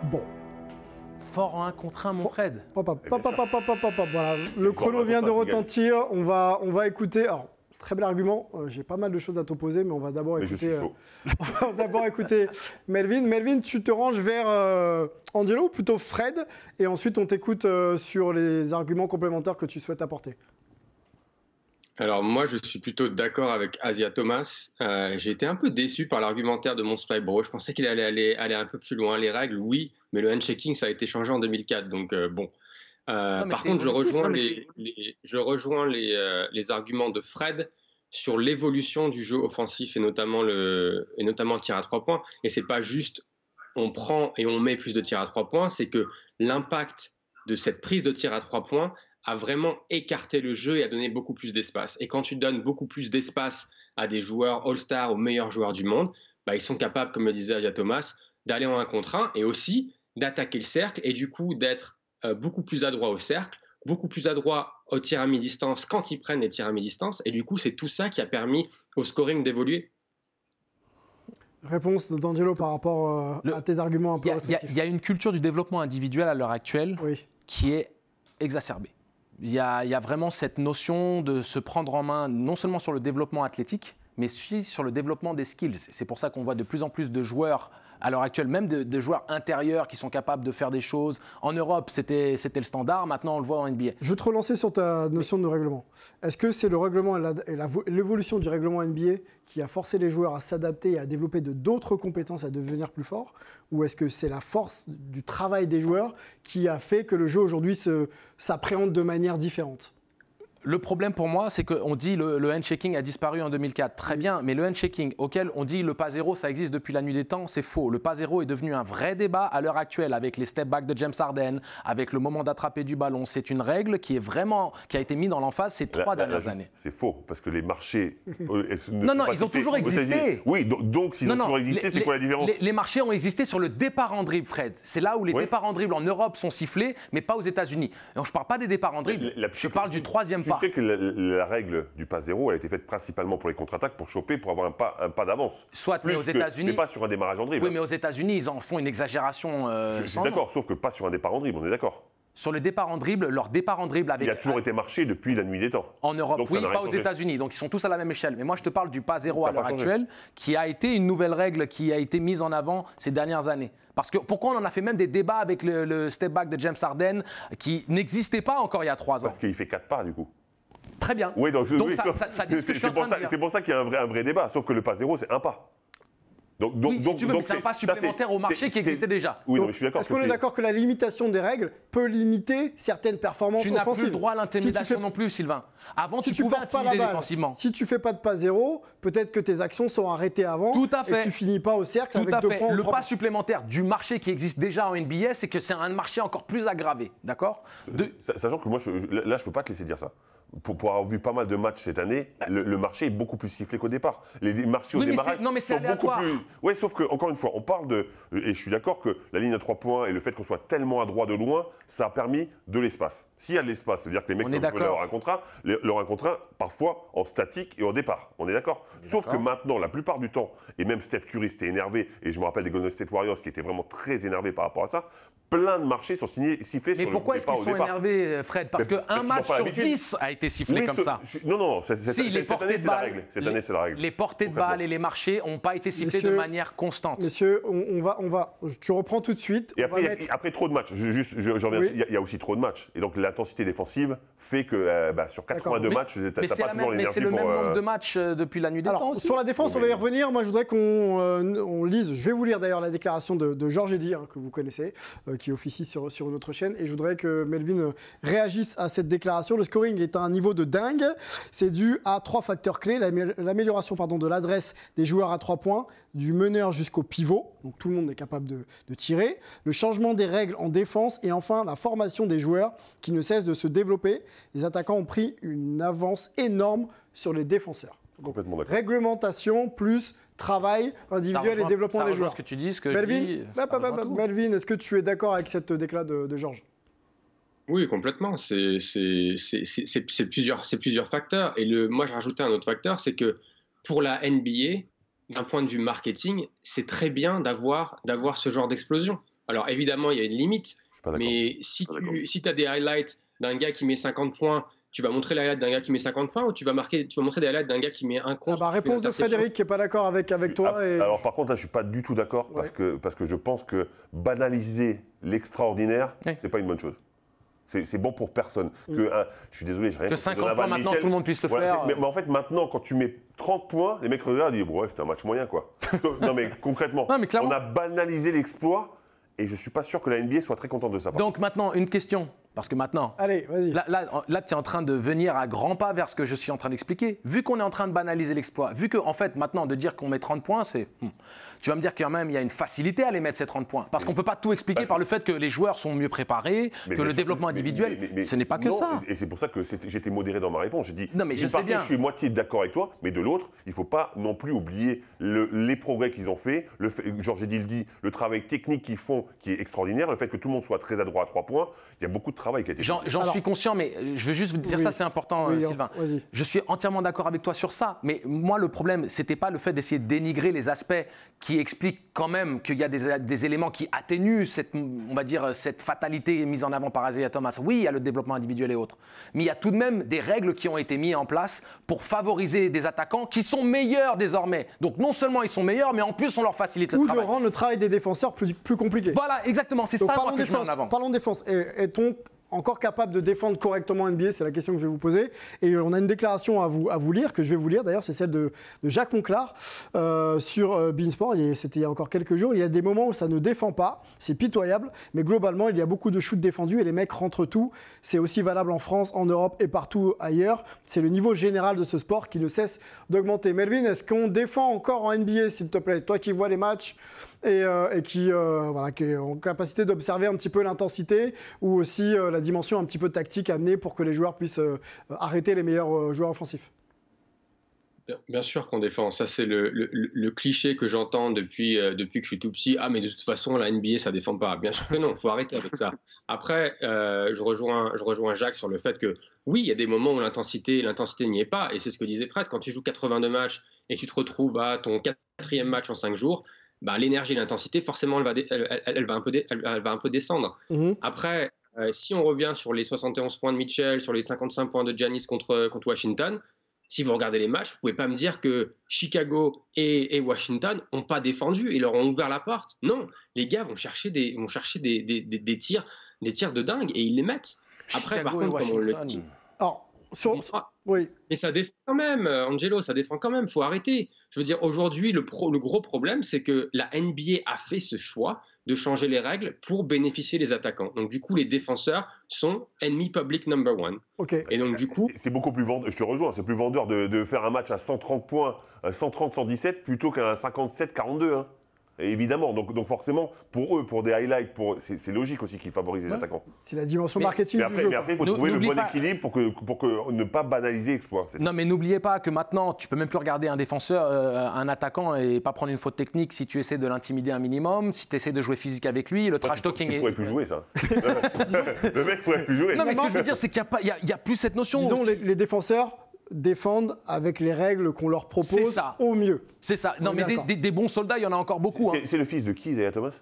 [SPEAKER 5] Bon.
[SPEAKER 6] Fort en 1 contre 1, mon Fred.
[SPEAKER 5] Voilà, le chrono vient de retentir. On va écouter. Alors, très bel argument. J'ai pas mal de choses à t'opposer, mais on va d'abord écouter. On va d'abord écouter Melvin. Melvin, tu te ranges vers Angelo, ou plutôt Fred, et ensuite on t'écoute sur les arguments complémentaires que tu souhaites apporter.
[SPEAKER 8] Alors moi, je suis plutôt d'accord avec Isaiah Thomas. J'ai été un peu déçu par l'argumentaire de mon Spybro. Je pensais qu'il allait aller un peu plus loin. Les règles, oui, mais le hand-shaking, ça a été changé en 2004. Donc bon. Par contre, je rejoins les arguments de Fred sur l'évolution du jeu offensif et notamment le tir à 3 points. Et c'est pas juste on prend et on met plus de tirs à 3 points, c'est que l'impact de cette prise de tir à 3 points a vraiment écarté le jeu et a donné beaucoup plus d'espace. Et quand tu donnes beaucoup plus d'espace à des joueurs All-Star, aux meilleurs joueurs du monde, bah, ils sont capables, comme le disait Isaiah Thomas, d'aller en 1 contre 1 et aussi d'attaquer le cercle et du coup d'être beaucoup plus adroit au cercle, beaucoup plus adroit au tir à mi-distance quand ils prennent les tirs à mi-distance. Et du coup, c'est tout ça qui a permis au scoring d'évoluer.
[SPEAKER 5] Réponse d'Angelo par rapport à tes arguments un peu restrictifs.
[SPEAKER 6] Il y a une culture du développement individuel à l'heure actuelle qui est exacerbée. Il y a vraiment cette notion de se prendre en main non seulement sur le développement athlétique, mais aussi sur le développement des skills. C'est pour ça qu'on voit de plus en plus de joueurs à l'heure actuelle, même de joueurs intérieurs qui sont capables de faire des choses. En Europe, c'était le standard. Maintenant, on le voit en NBA.
[SPEAKER 5] Je veux te relancer sur ta notion de règlement. Est-ce que c'est le règlement et l'évolution du règlement NBA qui a forcé les joueurs à s'adapter et à développer d'autres compétences, à devenir plus forts? Ou est-ce que c'est la force du travail des joueurs qui a fait que le jeu aujourd'hui s'appréhende de manière différente?
[SPEAKER 6] Le problème pour moi, c'est qu'on dit le handshaking a disparu en 2004. Très bien, mais le handshaking auquel on dit le pas zéro, ça existe depuis la nuit des temps, c'est faux. Le pas zéro est devenu un vrai débat à l'heure actuelle avec les step back de James Harden, avec le moment d'attraper du ballon. C'est une règle qui a été mise dans l'emphase ces 3 dernières années.
[SPEAKER 7] C'est faux, parce que les marchés...
[SPEAKER 6] non, ils ont toujours existé.
[SPEAKER 7] Oui, donc s'ils ont toujours existé, c'est quoi la différence?
[SPEAKER 6] Les marchés ont existé sur le départ en dribble, Fred. C'est là où les départs en dribble en Europe sont sifflés, mais pas aux États-Unis. Donc je ne parle pas des départs en dribble, je parle du 3e pas.
[SPEAKER 7] Tu sais que la règle du pas zéro, elle a été faite principalement pour les contre-attaques, pour choper, pour avoir un pas d'avance.
[SPEAKER 6] Soit, mais aux États-Unis.
[SPEAKER 7] Mais pas sur un démarrage en dribble.
[SPEAKER 6] Oui, mais aux États-Unis, ils en font une exagération.
[SPEAKER 7] Je suis d'accord, sauf que pas sur un départ en dribble, on est d'accord.
[SPEAKER 6] Sur le départ en dribble, leur départ en dribble avec...
[SPEAKER 7] Il a toujours été marché depuis la nuit des temps.
[SPEAKER 6] En Europe, donc, oui, pas aux États-Unis. Donc ils sont tous à la même échelle. Mais moi, je te parle du pas zéro à l'heure actuelle, qui a été une nouvelle règle qui a été mise en avant ces dernières années. Parce que pourquoi on en a fait même des débats avec le step back de James Harden, qui n'existait pas encore il y a 3 ans?
[SPEAKER 7] Parce qu'il fait 4 pas, du coup.
[SPEAKER 6] Très bien.
[SPEAKER 7] Oui, donc
[SPEAKER 6] c'est
[SPEAKER 7] pour ça qu'il y a un vrai débat, sauf que le pas zéro, c'est un pas.
[SPEAKER 6] Si tu veux, mais c'est un pas supplémentaire au marché qui existait déjà.
[SPEAKER 7] Oui, non, mais je suis d'accord.
[SPEAKER 5] Est-ce qu'on est d'accord que la limitation des règles peut limiter certaines performances offensives?
[SPEAKER 6] Tu n'as plus le droit à l'intimidation non plus, Sylvain. Avant, tu pouvais intimider défensivement.
[SPEAKER 5] Si tu ne fais pas de pas zéro, peut-être que tes actions sont arrêtées avant.
[SPEAKER 6] Tout à fait.
[SPEAKER 5] Et tu finis pas au cercle avec 2 points.
[SPEAKER 6] Le pas supplémentaire du marché qui existe déjà en NBA, c'est que c'est un marché encore plus aggravé. D'accord?
[SPEAKER 7] Sachant que moi, là, je peux pas te laisser dire ça. Pour avoir vu pas mal de matchs cette année, le marché est beaucoup plus sifflé qu'au départ. Les marchés au démarrage sont beaucoup plus... Oui, sauf que, encore une fois, on parle de... Et je suis d'accord que la ligne à 3 points et le fait qu'on soit tellement adroit de loin, ça a permis de l'espace. S'il y a de l'espace, ça veut dire que les mecs peuvent jouer leur 1 contre 1, parfois en statique et au départ. On est d'accord? Sauf que maintenant, la plupart du temps, et même Steph Curry s'était énervé, et je me rappelle des Golden State Warriors qui étaient vraiment très énervés par rapport à ça, plein de marchés sont sifflés sur le départ au départ.
[SPEAKER 6] Mais pourquoi est-ce qu'ils sont énervés, Fred? Parce qu'un match sur 10 a été été sifflés comme ça.
[SPEAKER 7] Non,
[SPEAKER 6] Si, les
[SPEAKER 7] cette
[SPEAKER 6] portées
[SPEAKER 7] année,
[SPEAKER 6] de
[SPEAKER 7] c'est la
[SPEAKER 6] balle,
[SPEAKER 7] règle. Cette année, c'est la règle.
[SPEAKER 6] Les portées de balle et les marchés n'ont pas été sifflés de manière constante.
[SPEAKER 5] Messieurs, tu reprends tout de suite.
[SPEAKER 7] Et après trop de matchs, je reviens,
[SPEAKER 5] Oui.
[SPEAKER 7] il y a aussi trop de matchs. Et donc l'intensité défensive fait que sur 82 matchs, tu n'as pas toujours l'énergie pour...
[SPEAKER 6] Mais c'est le même nombre de matchs depuis la nuit des temps aussi.
[SPEAKER 5] Sur la défense, on va y revenir. Moi, je voudrais qu'on lise, je vais vous lire d'ailleurs la déclaration de Georges Eddy, que vous connaissez, qui officie sur une autre chaîne. Et je voudrais que Melvin réagisse à cette déclaration. Le scoring est à un niveau de dingue. C'est dû à 3 facteurs clés. L'amélioration de l'adresse des joueurs à 3 points, du meneur jusqu'au pivot. Donc tout le monde est capable de tirer. Le changement des règles en défense. Et enfin, la formation des joueurs qui ne cesse de se développer. Les attaquants ont pris une avance énorme sur les défenseurs. Donc,
[SPEAKER 7] complètement d'accord.
[SPEAKER 5] Réglementation plus travail individuel et développement des joueurs.
[SPEAKER 6] Ce que tu dis, ce que
[SPEAKER 5] Melvin,
[SPEAKER 6] je dis,
[SPEAKER 5] Melvin, est-ce que tu es d'accord avec cette déclat de Georges?
[SPEAKER 8] Oui, complètement. C'est plusieurs facteurs. Et moi, je rajoutais un autre facteur, c'est que pour la NBA, d'un point de vue marketing, c'est très bien d'avoir ce genre d'explosion. Alors évidemment, il y a une limite, mais si tu as des highlights d'un gars qui met 50 points, tu vas montrer les highlights d'un gars qui met 50 points ou tu vas montrer des highlights d'un gars qui met un contre.
[SPEAKER 5] Réponse de Frédéric qui n'est pas d'accord avec toi.
[SPEAKER 7] Alors par contre, là, je ne suis pas du tout d'accord parce que je pense que banaliser l'extraordinaire, c'est pas une bonne chose. C'est bon pour personne. Je suis désolé, j'ai rien
[SPEAKER 6] que 50 points maintenant, tout le monde puisse le faire.
[SPEAKER 7] Mais en fait, maintenant, quand tu mets 30 points, les mecs regardent et disent ouais, c'était un match moyen, quoi. Non, mais concrètement, on a banalisé l'exploit et je ne suis pas sûr que la NBA soit très contente de ça.
[SPEAKER 6] Donc maintenant, une question. Parce que maintenant,
[SPEAKER 5] allez, vas-y.
[SPEAKER 6] Là tu es en train de venir à grands pas vers ce que je suis en train d'expliquer. Vu qu'on est en train de banaliser l'exploit, vu qu'en fait, maintenant, de dire qu'on met 30 points, c'est... Tu vas me dire qu'il y a une facilité à les mettre, ces 30 points. Parce qu'on ne peut pas tout expliquer par le fait que les joueurs sont mieux préparés, que le développement individuel, ce n'est pas que ça.
[SPEAKER 7] Et c'est pour ça que j'étais modéré dans ma réponse. J'ai dit,
[SPEAKER 6] non, mais je sais bien.
[SPEAKER 7] Je suis moitié d'accord avec toi, mais de l'autre, il ne faut pas non plus oublier les progrès qu'ils ont fait. Georges Eddy le dit, le travail technique qu'ils font qui est extraordinaire, le fait que tout le monde soit très adroit à 3 points. Il y a beaucoup de travail qui a été fait.
[SPEAKER 6] J'en suis conscient, mais je veux juste vous dire ça, c'est important, Sylvain. Je suis entièrement d'accord avec toi sur ça, mais moi, le problème, ce n'était pas le fait d'essayer de dénigrer les aspects qui expliquent quand même qu'il y a des éléments qui atténuent cette fatalité mise en avant par Isaiah Thomas. Oui, il y a le développement individuel et autres, mais il y a tout de même des règles qui ont été mises en place pour favoriser des attaquants qui sont meilleurs désormais. Donc non seulement ils sont meilleurs, mais en plus on leur facilite le travail.
[SPEAKER 5] Ou de rendre le travail des défenseurs plus compliqué.
[SPEAKER 6] Voilà, exactement, c'est ça que je mets en avant.
[SPEAKER 5] Parlons de défense. Est-on encore capable de défendre correctement NBA? C'est la question que je vais vous poser. Et on a une déclaration à vous lire, que je vais vous lire d'ailleurs, c'est celle de Jacques Monclar sur Beansport. C'était il y a encore quelques jours. Il y a des moments où ça ne défend pas, c'est pitoyable, mais globalement, il y a beaucoup de shoots défendus et les mecs rentrent tout. C'est aussi valable en France, en Europe et partout ailleurs. C'est le niveau général de ce sport qui ne cesse d'augmenter. Melvin, est-ce qu'on défend encore en NBA, s'il te plaît? Toi qui vois les matchs et qui est en capacité d'observer un petit peu l'intensité ou aussi la dimension un petit peu tactique amenée pour que les joueurs puissent arrêter les meilleurs joueurs offensifs.
[SPEAKER 8] Bien sûr qu'on défend. Ça, c'est le cliché que j'entends depuis que je suis tout petit. Ah, mais de toute façon, la NBA, ça défend pas. Bien sûr que non, il faut arrêter avec ça. Après, je rejoins Jacques sur le fait que, oui, il y a des moments où l'intensité n'y est pas. Et c'est ce que disait Fred. Quand tu joues 82 matchs et que tu te retrouves à ton 4e match en 5 jours, l'énergie et l'intensité, forcément, elle va un peu descendre. Après, si on revient sur les 71 points de Mitchell, sur les 55 points de Giannis contre Washington, si vous regardez les matchs, vous ne pouvez pas me dire que Chicago et Washington n'ont pas défendu et leur ont ouvert la porte. Non, les gars vont chercher des tirs de dingue et ils les mettent. Après, par contre, comme on le dit...
[SPEAKER 5] Oui.
[SPEAKER 8] Et ça défend quand même, Angelo, ça défend quand même, il faut arrêter. Je veux dire, aujourd'hui, le gros problème, c'est que la NBA a fait ce choix de changer les règles pour bénéficier des attaquants. Donc du coup, les défenseurs sont enemy public number one.
[SPEAKER 5] Okay.
[SPEAKER 8] Et donc du coup...
[SPEAKER 7] C'est beaucoup plus vendeur, je te rejoins, c'est plus vendeur de faire un match à 130 points, 130-117, plutôt qu'un 57-42. Hein. Et évidemment, donc forcément, pour eux, pour des highlights, c'est logique aussi qu'ils favorisent les attaquants.
[SPEAKER 5] C'est la dimension marketing du jeu.
[SPEAKER 7] Mais après, il faut trouver le bon équilibre pour que ne pas banaliser l'exploit.
[SPEAKER 6] Non, mais n'oubliez pas que maintenant, tu peux même plus regarder un défenseur, un attaquant et pas prendre une faute technique si tu essaies de l'intimider un minimum, si tu essaies de jouer physique avec lui, le trash talking.
[SPEAKER 7] Tu pourrais plus jouer ça. Le mec pourrait plus jouer.
[SPEAKER 6] Non, mais ce que je veux dire, c'est qu'il n'y a plus cette notion.
[SPEAKER 5] Disons, les défenseurs défendent avec les règles qu'on leur propose au mieux.
[SPEAKER 6] C'est ça. Non, mais des bons soldats, il y en a encore beaucoup.
[SPEAKER 7] C'est le fils de qui, Isaiah Thomas?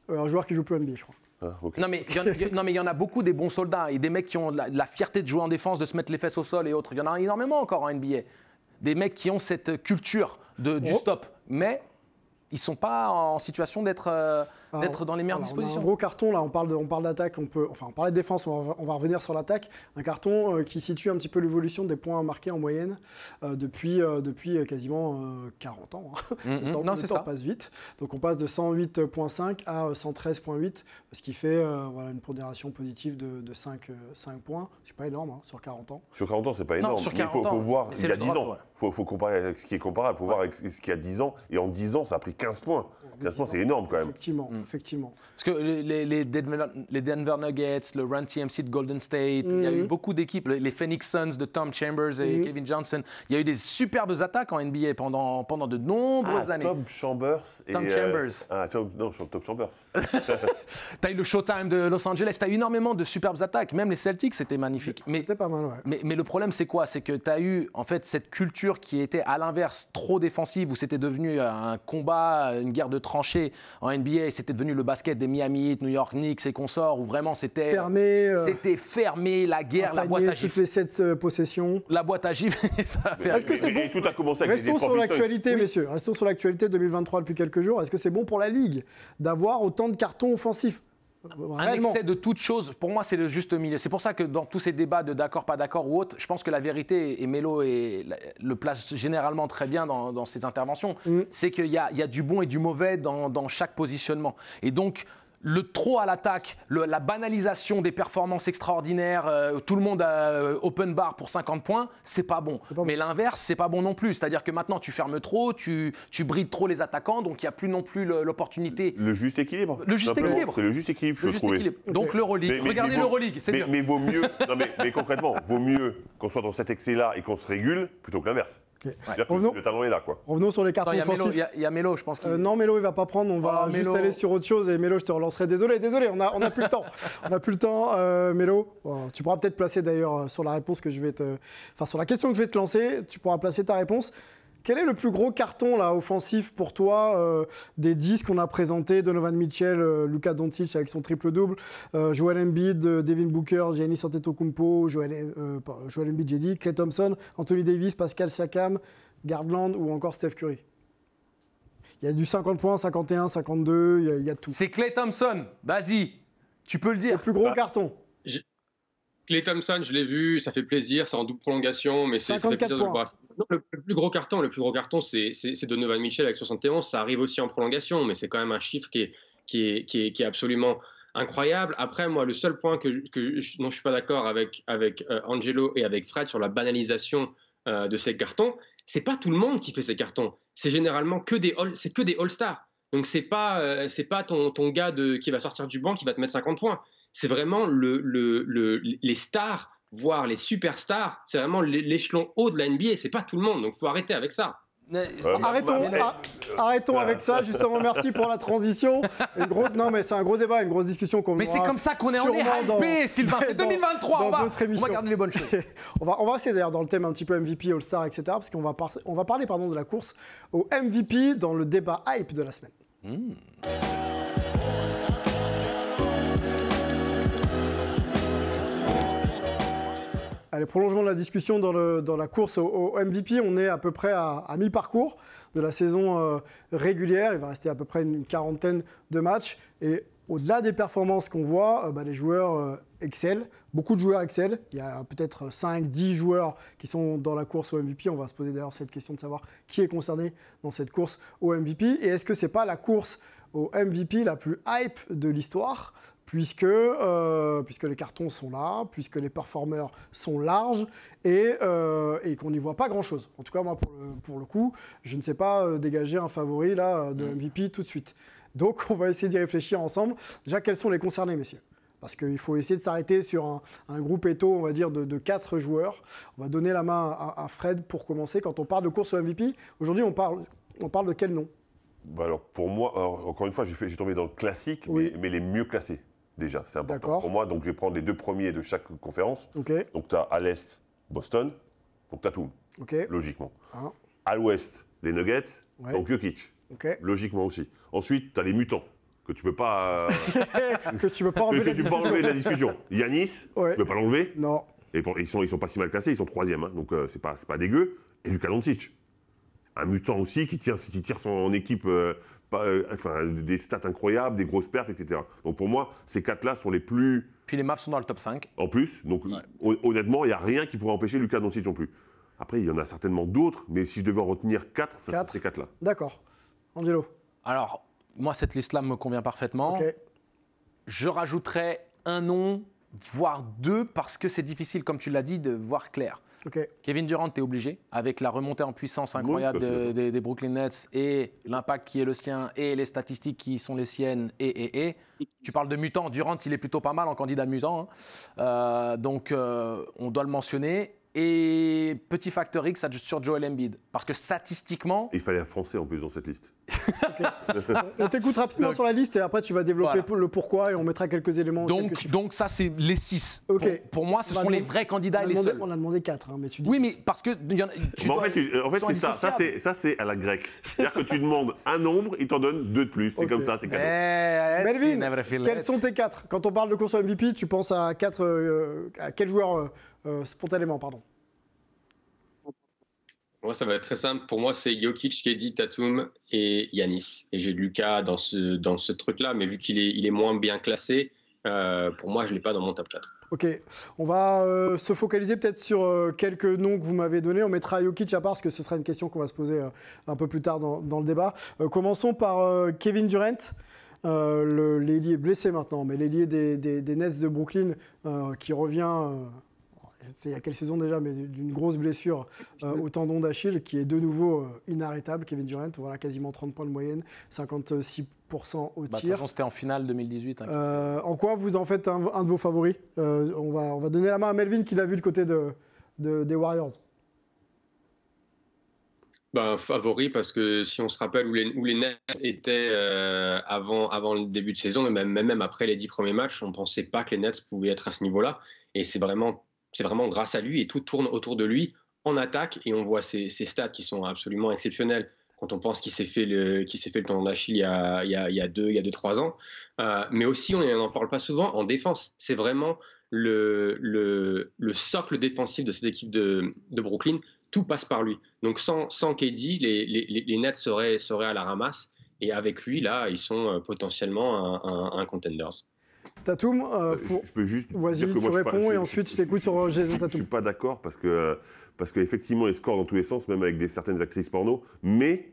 [SPEAKER 5] Un joueur qui joue plus NBA, je crois.
[SPEAKER 7] Ah, ok.
[SPEAKER 6] Non mais il y en a beaucoup des bons soldats et des mecs qui ont la fierté de jouer en défense, de se mettre les fesses au sol et autres. Il y en a énormément encore en NBA. Des mecs qui ont cette culture du stop, mais ils sont pas en situation d'être dans les meilleures dispositions.
[SPEAKER 5] On a un gros carton, là, on parle d'attaque, on parlait de défense, on va revenir sur l'attaque. Un carton qui situe un petit peu l'évolution des points marqués en moyenne depuis quasiment 40 ans. Le temps passe vite. Donc on passe de 108,5 à 113,8, ce qui fait une pondération positive de 5 points. C'est pas énorme sur 40 ans.
[SPEAKER 7] Sur 40 ans, c'est pas énorme.
[SPEAKER 6] Sur
[SPEAKER 7] mais il faut voir il y a 10 ans.
[SPEAKER 6] Ouais.
[SPEAKER 7] Faut comparer avec ce qui est comparable. Il faut voir avec ce qu'il y a 10 ans. Et en 10 ans, ça a pris 15 points. 15 points, c'est énorme quand même.
[SPEAKER 5] Effectivement.
[SPEAKER 6] Parce que les Denver Nuggets, le Run TMC de Golden State, il y a eu beaucoup d'équipes, les Phoenix Suns de Tom Chambers et Kevin Johnson. Il y a eu des superbes attaques en NBA pendant de nombreuses années.
[SPEAKER 7] Tom Chambers.
[SPEAKER 6] Tom Chambers.
[SPEAKER 7] Tom Chambers.
[SPEAKER 6] Tu as eu le Showtime de Los Angeles, tu as eu énormément de superbes attaques. Même les Celtics, c'était magnifique.
[SPEAKER 5] C'était pas mal, ouais.
[SPEAKER 6] Mais le problème, c'est quoi? C'est que tu as eu en fait cette culture qui était à l'inverse trop défensive, où c'était devenu un combat, une guerre de tranchées en NBA. C'était devenu le basket des Miami Heat, New York Knicks et consorts, où vraiment c'était fermé, la guerre, la boîte à gifles.
[SPEAKER 5] Toutes les 7 possessions.
[SPEAKER 6] La boîte à gifles, ça a fait.
[SPEAKER 5] Est-ce que c'est bon?
[SPEAKER 7] Tout a commencé avec
[SPEAKER 5] Restons sur l'actualité, messieurs. Restons sur l'actualité 2023 depuis quelques jours. Est-ce que c'est bon pour la Ligue d'avoir autant de cartons offensifs?
[SPEAKER 6] Un excès de toute chose, pour moi, c'est le juste milieu. C'est pour ça que dans tous ces débats de d'accord, pas d'accord ou autre, je pense que la vérité, et Melo le place généralement très bien dans ses interventions, c'est qu'il y a du bon et du mauvais dans chaque positionnement. Et donc, le trop à l'attaque, la banalisation des performances extraordinaires, tout le monde open bar pour 50 points, c'est pas bon. Mais l'inverse, c'est pas bon non plus. C'est-à-dire que maintenant, tu fermes trop, tu brides trop les attaquants, donc il n'y a plus non plus l'opportunité.
[SPEAKER 7] Le juste équilibre.
[SPEAKER 6] Le juste équilibre.
[SPEAKER 7] C'est le juste équilibre, il faut trouver.
[SPEAKER 6] Donc l'Euroleague. Regardez l'Euroleague, c'est bien.
[SPEAKER 7] Mais vaut mieux, mais concrètement, vaut mieux qu'on soit dans cet excès-là et qu'on se régule plutôt que l'inverse.
[SPEAKER 5] Okay.
[SPEAKER 7] Le talent est là, quoi.
[SPEAKER 5] Revenons sur les cartons offensifs.
[SPEAKER 6] Il y a Melo, je pense.
[SPEAKER 5] Non, Melo, il va pas prendre. On va juste aller sur autre chose. Et Melo, je te relancerai. Désolé, on a plus le temps. On a plus le temps, Melo. Tu pourras peut-être placer d'ailleurs sur la réponse que je vais sur la question que je vais te lancer, tu pourras placer ta réponse. Quel est le plus gros carton là, offensif pour toi des 10 qu'on a présentés? Donovan Mitchell, Luka Doncic avec son triple-double, Joel Embiid, Devin Booker, Giannis Antetokounmpo, Joel Embiid, j'ai dit, Klay Thompson, Anthony Davis, Pascal Siakam, Garland ou encore Steph Curry. Il y a du 50 points, 51, 52, il y a tout.
[SPEAKER 6] C'est Klay Thompson, vas-y, tu peux le dire.
[SPEAKER 5] Le plus gros carton.
[SPEAKER 8] Klay Thompson, je l'ai vu, ça fait plaisir, c'est en double prolongation, mais c'est
[SPEAKER 5] 54 points.
[SPEAKER 8] Non, le plus gros carton, c'est Donovan Mitchell avec 71. Ça arrive aussi en prolongation, mais c'est quand même un chiffre qui est absolument incroyable. Après, moi, le seul point dont je ne suis pas d'accord avec Angelo et avec Fred sur la banalisation de ces cartons, c'est pas tout le monde qui fait ces cartons. C'est généralement que des All-Stars. Donc c'est pas ton gars qui va sortir du banc qui va te mettre 50 points. C'est vraiment les stars, voire les superstars. C'est vraiment l'échelon haut de la NBA. C'est pas tout le monde. Donc faut arrêter avec ça.
[SPEAKER 5] Arrêtons avec ça, justement, merci pour la transition. Non, mais c'est un gros débat, une grosse discussion qu'on
[SPEAKER 6] Mais c'est comme ça qu'on est hypé, Sylvain. C'est 2023, on va garder les bonnes choses.
[SPEAKER 5] on va essayer d'ailleurs dans le thème un petit peu MVP, All-Star, etc. Parce qu'on va parler de la course au MVP dans le débat hype de la semaine. Allez, prolongement de la discussion dans la course au MVP. On est à peu près à mi-parcours de la saison régulière. Il va rester à peu près une quarantaine de matchs. Et au-delà des performances qu'on voit, les joueurs excellent. Beaucoup de joueurs excellent. Il y a peut-être 5-10 joueurs qui sont dans la course au MVP. On va se poser d'ailleurs cette question de savoir qui est concerné dans cette course au MVP. Et est-ce que ce n'est pas la course au MVP la plus hype de l'histoire ? Puisque les cartons sont là, puisque les performeurs sont larges et qu'on n'y voit pas grand-chose. En tout cas, moi, pour le coup, je ne sais pas dégager un favori là, de MVP tout de suite. Donc, on va essayer d'y réfléchir ensemble. Déjà, quels sont les concernés, messieurs ? Parce qu'il faut essayer de s'arrêter sur un groupe éto, on va dire, de 4 joueurs. On va donner la main à Fred pour commencer. Quand on parle de course au MVP, aujourd'hui, on parle de quel nom ?
[SPEAKER 7] Alors, pour moi, encore une fois, j'ai tombé dans le classique,
[SPEAKER 5] oui.
[SPEAKER 7] mais les mieux classés. Déjà, c'est important pour moi. Donc, je vais prendre les 2 premiers de chaque conférence.
[SPEAKER 5] Okay.
[SPEAKER 7] Donc, tu as à l'Est, Boston. Donc, Tatum, logiquement. À l'Ouest, les Nuggets. Ouais. Donc, Jokic, logiquement aussi. Ensuite, tu as les mutants, que tu peux pas
[SPEAKER 5] que tu peux pas enlever
[SPEAKER 7] de la discussion. Yanis,
[SPEAKER 5] Ouais.
[SPEAKER 7] tu peux pas l'enlever.
[SPEAKER 5] Non.
[SPEAKER 7] Et ils sont pas si mal classés, ils sont 3e, hein, donc c'est pas dégueu. Et Luka Doncic, un mutant aussi qui tire son équipe, des stats incroyables, des grosses perfs, etc. Donc pour moi, ces 4-là sont les plus.
[SPEAKER 6] Puis les Mavs sont dans le top 5.
[SPEAKER 7] En plus, donc honnêtement, il n'y a rien qui pourrait empêcher Luka Doncic non plus. Après, il y en a certainement d'autres, mais si je devais en retenir 4, ça serait ces 4-là.
[SPEAKER 5] D'accord. Angelo.
[SPEAKER 6] Alors, moi, cette liste-là me convient parfaitement.
[SPEAKER 5] Ok.
[SPEAKER 6] Je rajouterais un nom, voire 2, parce que c'est difficile, comme tu l'as dit, de voir clair.
[SPEAKER 5] Ok.
[SPEAKER 6] Kevin Durant, t'es obligé, avec la remontée en puissance incroyable des Brooklyn Nets et l'impact qui est le sien et les statistiques qui sont les siennes et. Tu parles de mutant, Durant, il est plutôt pas mal en candidat mutant, hein. Donc on doit le mentionner. Et petit facteur X sur Joel Embiid, parce que statistiquement...
[SPEAKER 7] Il fallait un Français en plus dans cette liste.
[SPEAKER 5] On t'écoute rapidement sur la liste et après tu vas développer le pourquoi et on mettra quelques éléments.
[SPEAKER 6] Donc ça, c'est les 6.
[SPEAKER 5] Okay.
[SPEAKER 6] Pour moi, ce sont les vrais candidats et les seuls.
[SPEAKER 5] On a demandé 4, hein, mais tu dis...
[SPEAKER 6] Oui, mais parce que...
[SPEAKER 7] En fait, c'est ça. Ça, c'est à la grecque. C'est-à-dire que tu demandes un nombre, il t'en donne 2 de plus. C'est comme ça, c'est cadeau.
[SPEAKER 5] Melvin, quels sont tes 4 ? Quand on parle de course au MVP, tu penses à 4... à quel joueur spontanément, pardon.
[SPEAKER 8] Moi, ça va être très simple. Pour moi, c'est Jokic, KD, Tatum et Yanis. Et j'ai Luka dans ce truc-là, mais vu qu'il est moins bien classé, pour moi, je ne l'ai pas dans mon top 4.
[SPEAKER 5] Ok, on va se focaliser peut-être sur quelques noms que vous m'avez donnés. On mettra Jokic à part parce que ce sera une question qu'on va se poser un peu plus tard dans le débat. Commençons par Kevin Durant. L'ailier blessé maintenant, mais l'ailier des Nets de Brooklyn qui revient, c'est il y a quelle saison déjà, mais d'une grosse blessure au tendon d'Achille, qui est de nouveau inarrêtable. Kevin Durant, voilà, quasiment 30 points de moyenne, 56% au tir.
[SPEAKER 6] De toute façon, c'était en finale 2018.
[SPEAKER 5] En quoi vous en faites un de vos favoris? On va donner la main à Melvin qui l'a vu du côté des Warriors.
[SPEAKER 8] Favori parce que si on se rappelle où les Nets étaient avant le début de saison, même après les 10 premiers matchs, on ne pensait pas que les Nets pouvaient être à ce niveau-là. Et c'est vraiment grâce à lui et tout tourne autour de lui en attaque. Et on voit ces stats qui sont absolument exceptionnels quand on pense qu'il s'est fait le tendon d'Achille il y a 2-3 ans. Mais aussi, on n'en parle pas souvent, en défense. C'est vraiment le socle défensif de cette équipe de Brooklyn. Tout passe par lui. Donc sans KD, les Nets seraient à la ramasse. Et avec lui, là, ils sont potentiellement un contenders.
[SPEAKER 5] Tatum,
[SPEAKER 7] je peux juste
[SPEAKER 5] vas-y, tu réponds et ensuite je t'écoute sur Jason Tatum.
[SPEAKER 7] Je ne suis pas d'accord parce qu'effectivement, il score dans tous les sens, même avec certaines actrices porno. Mais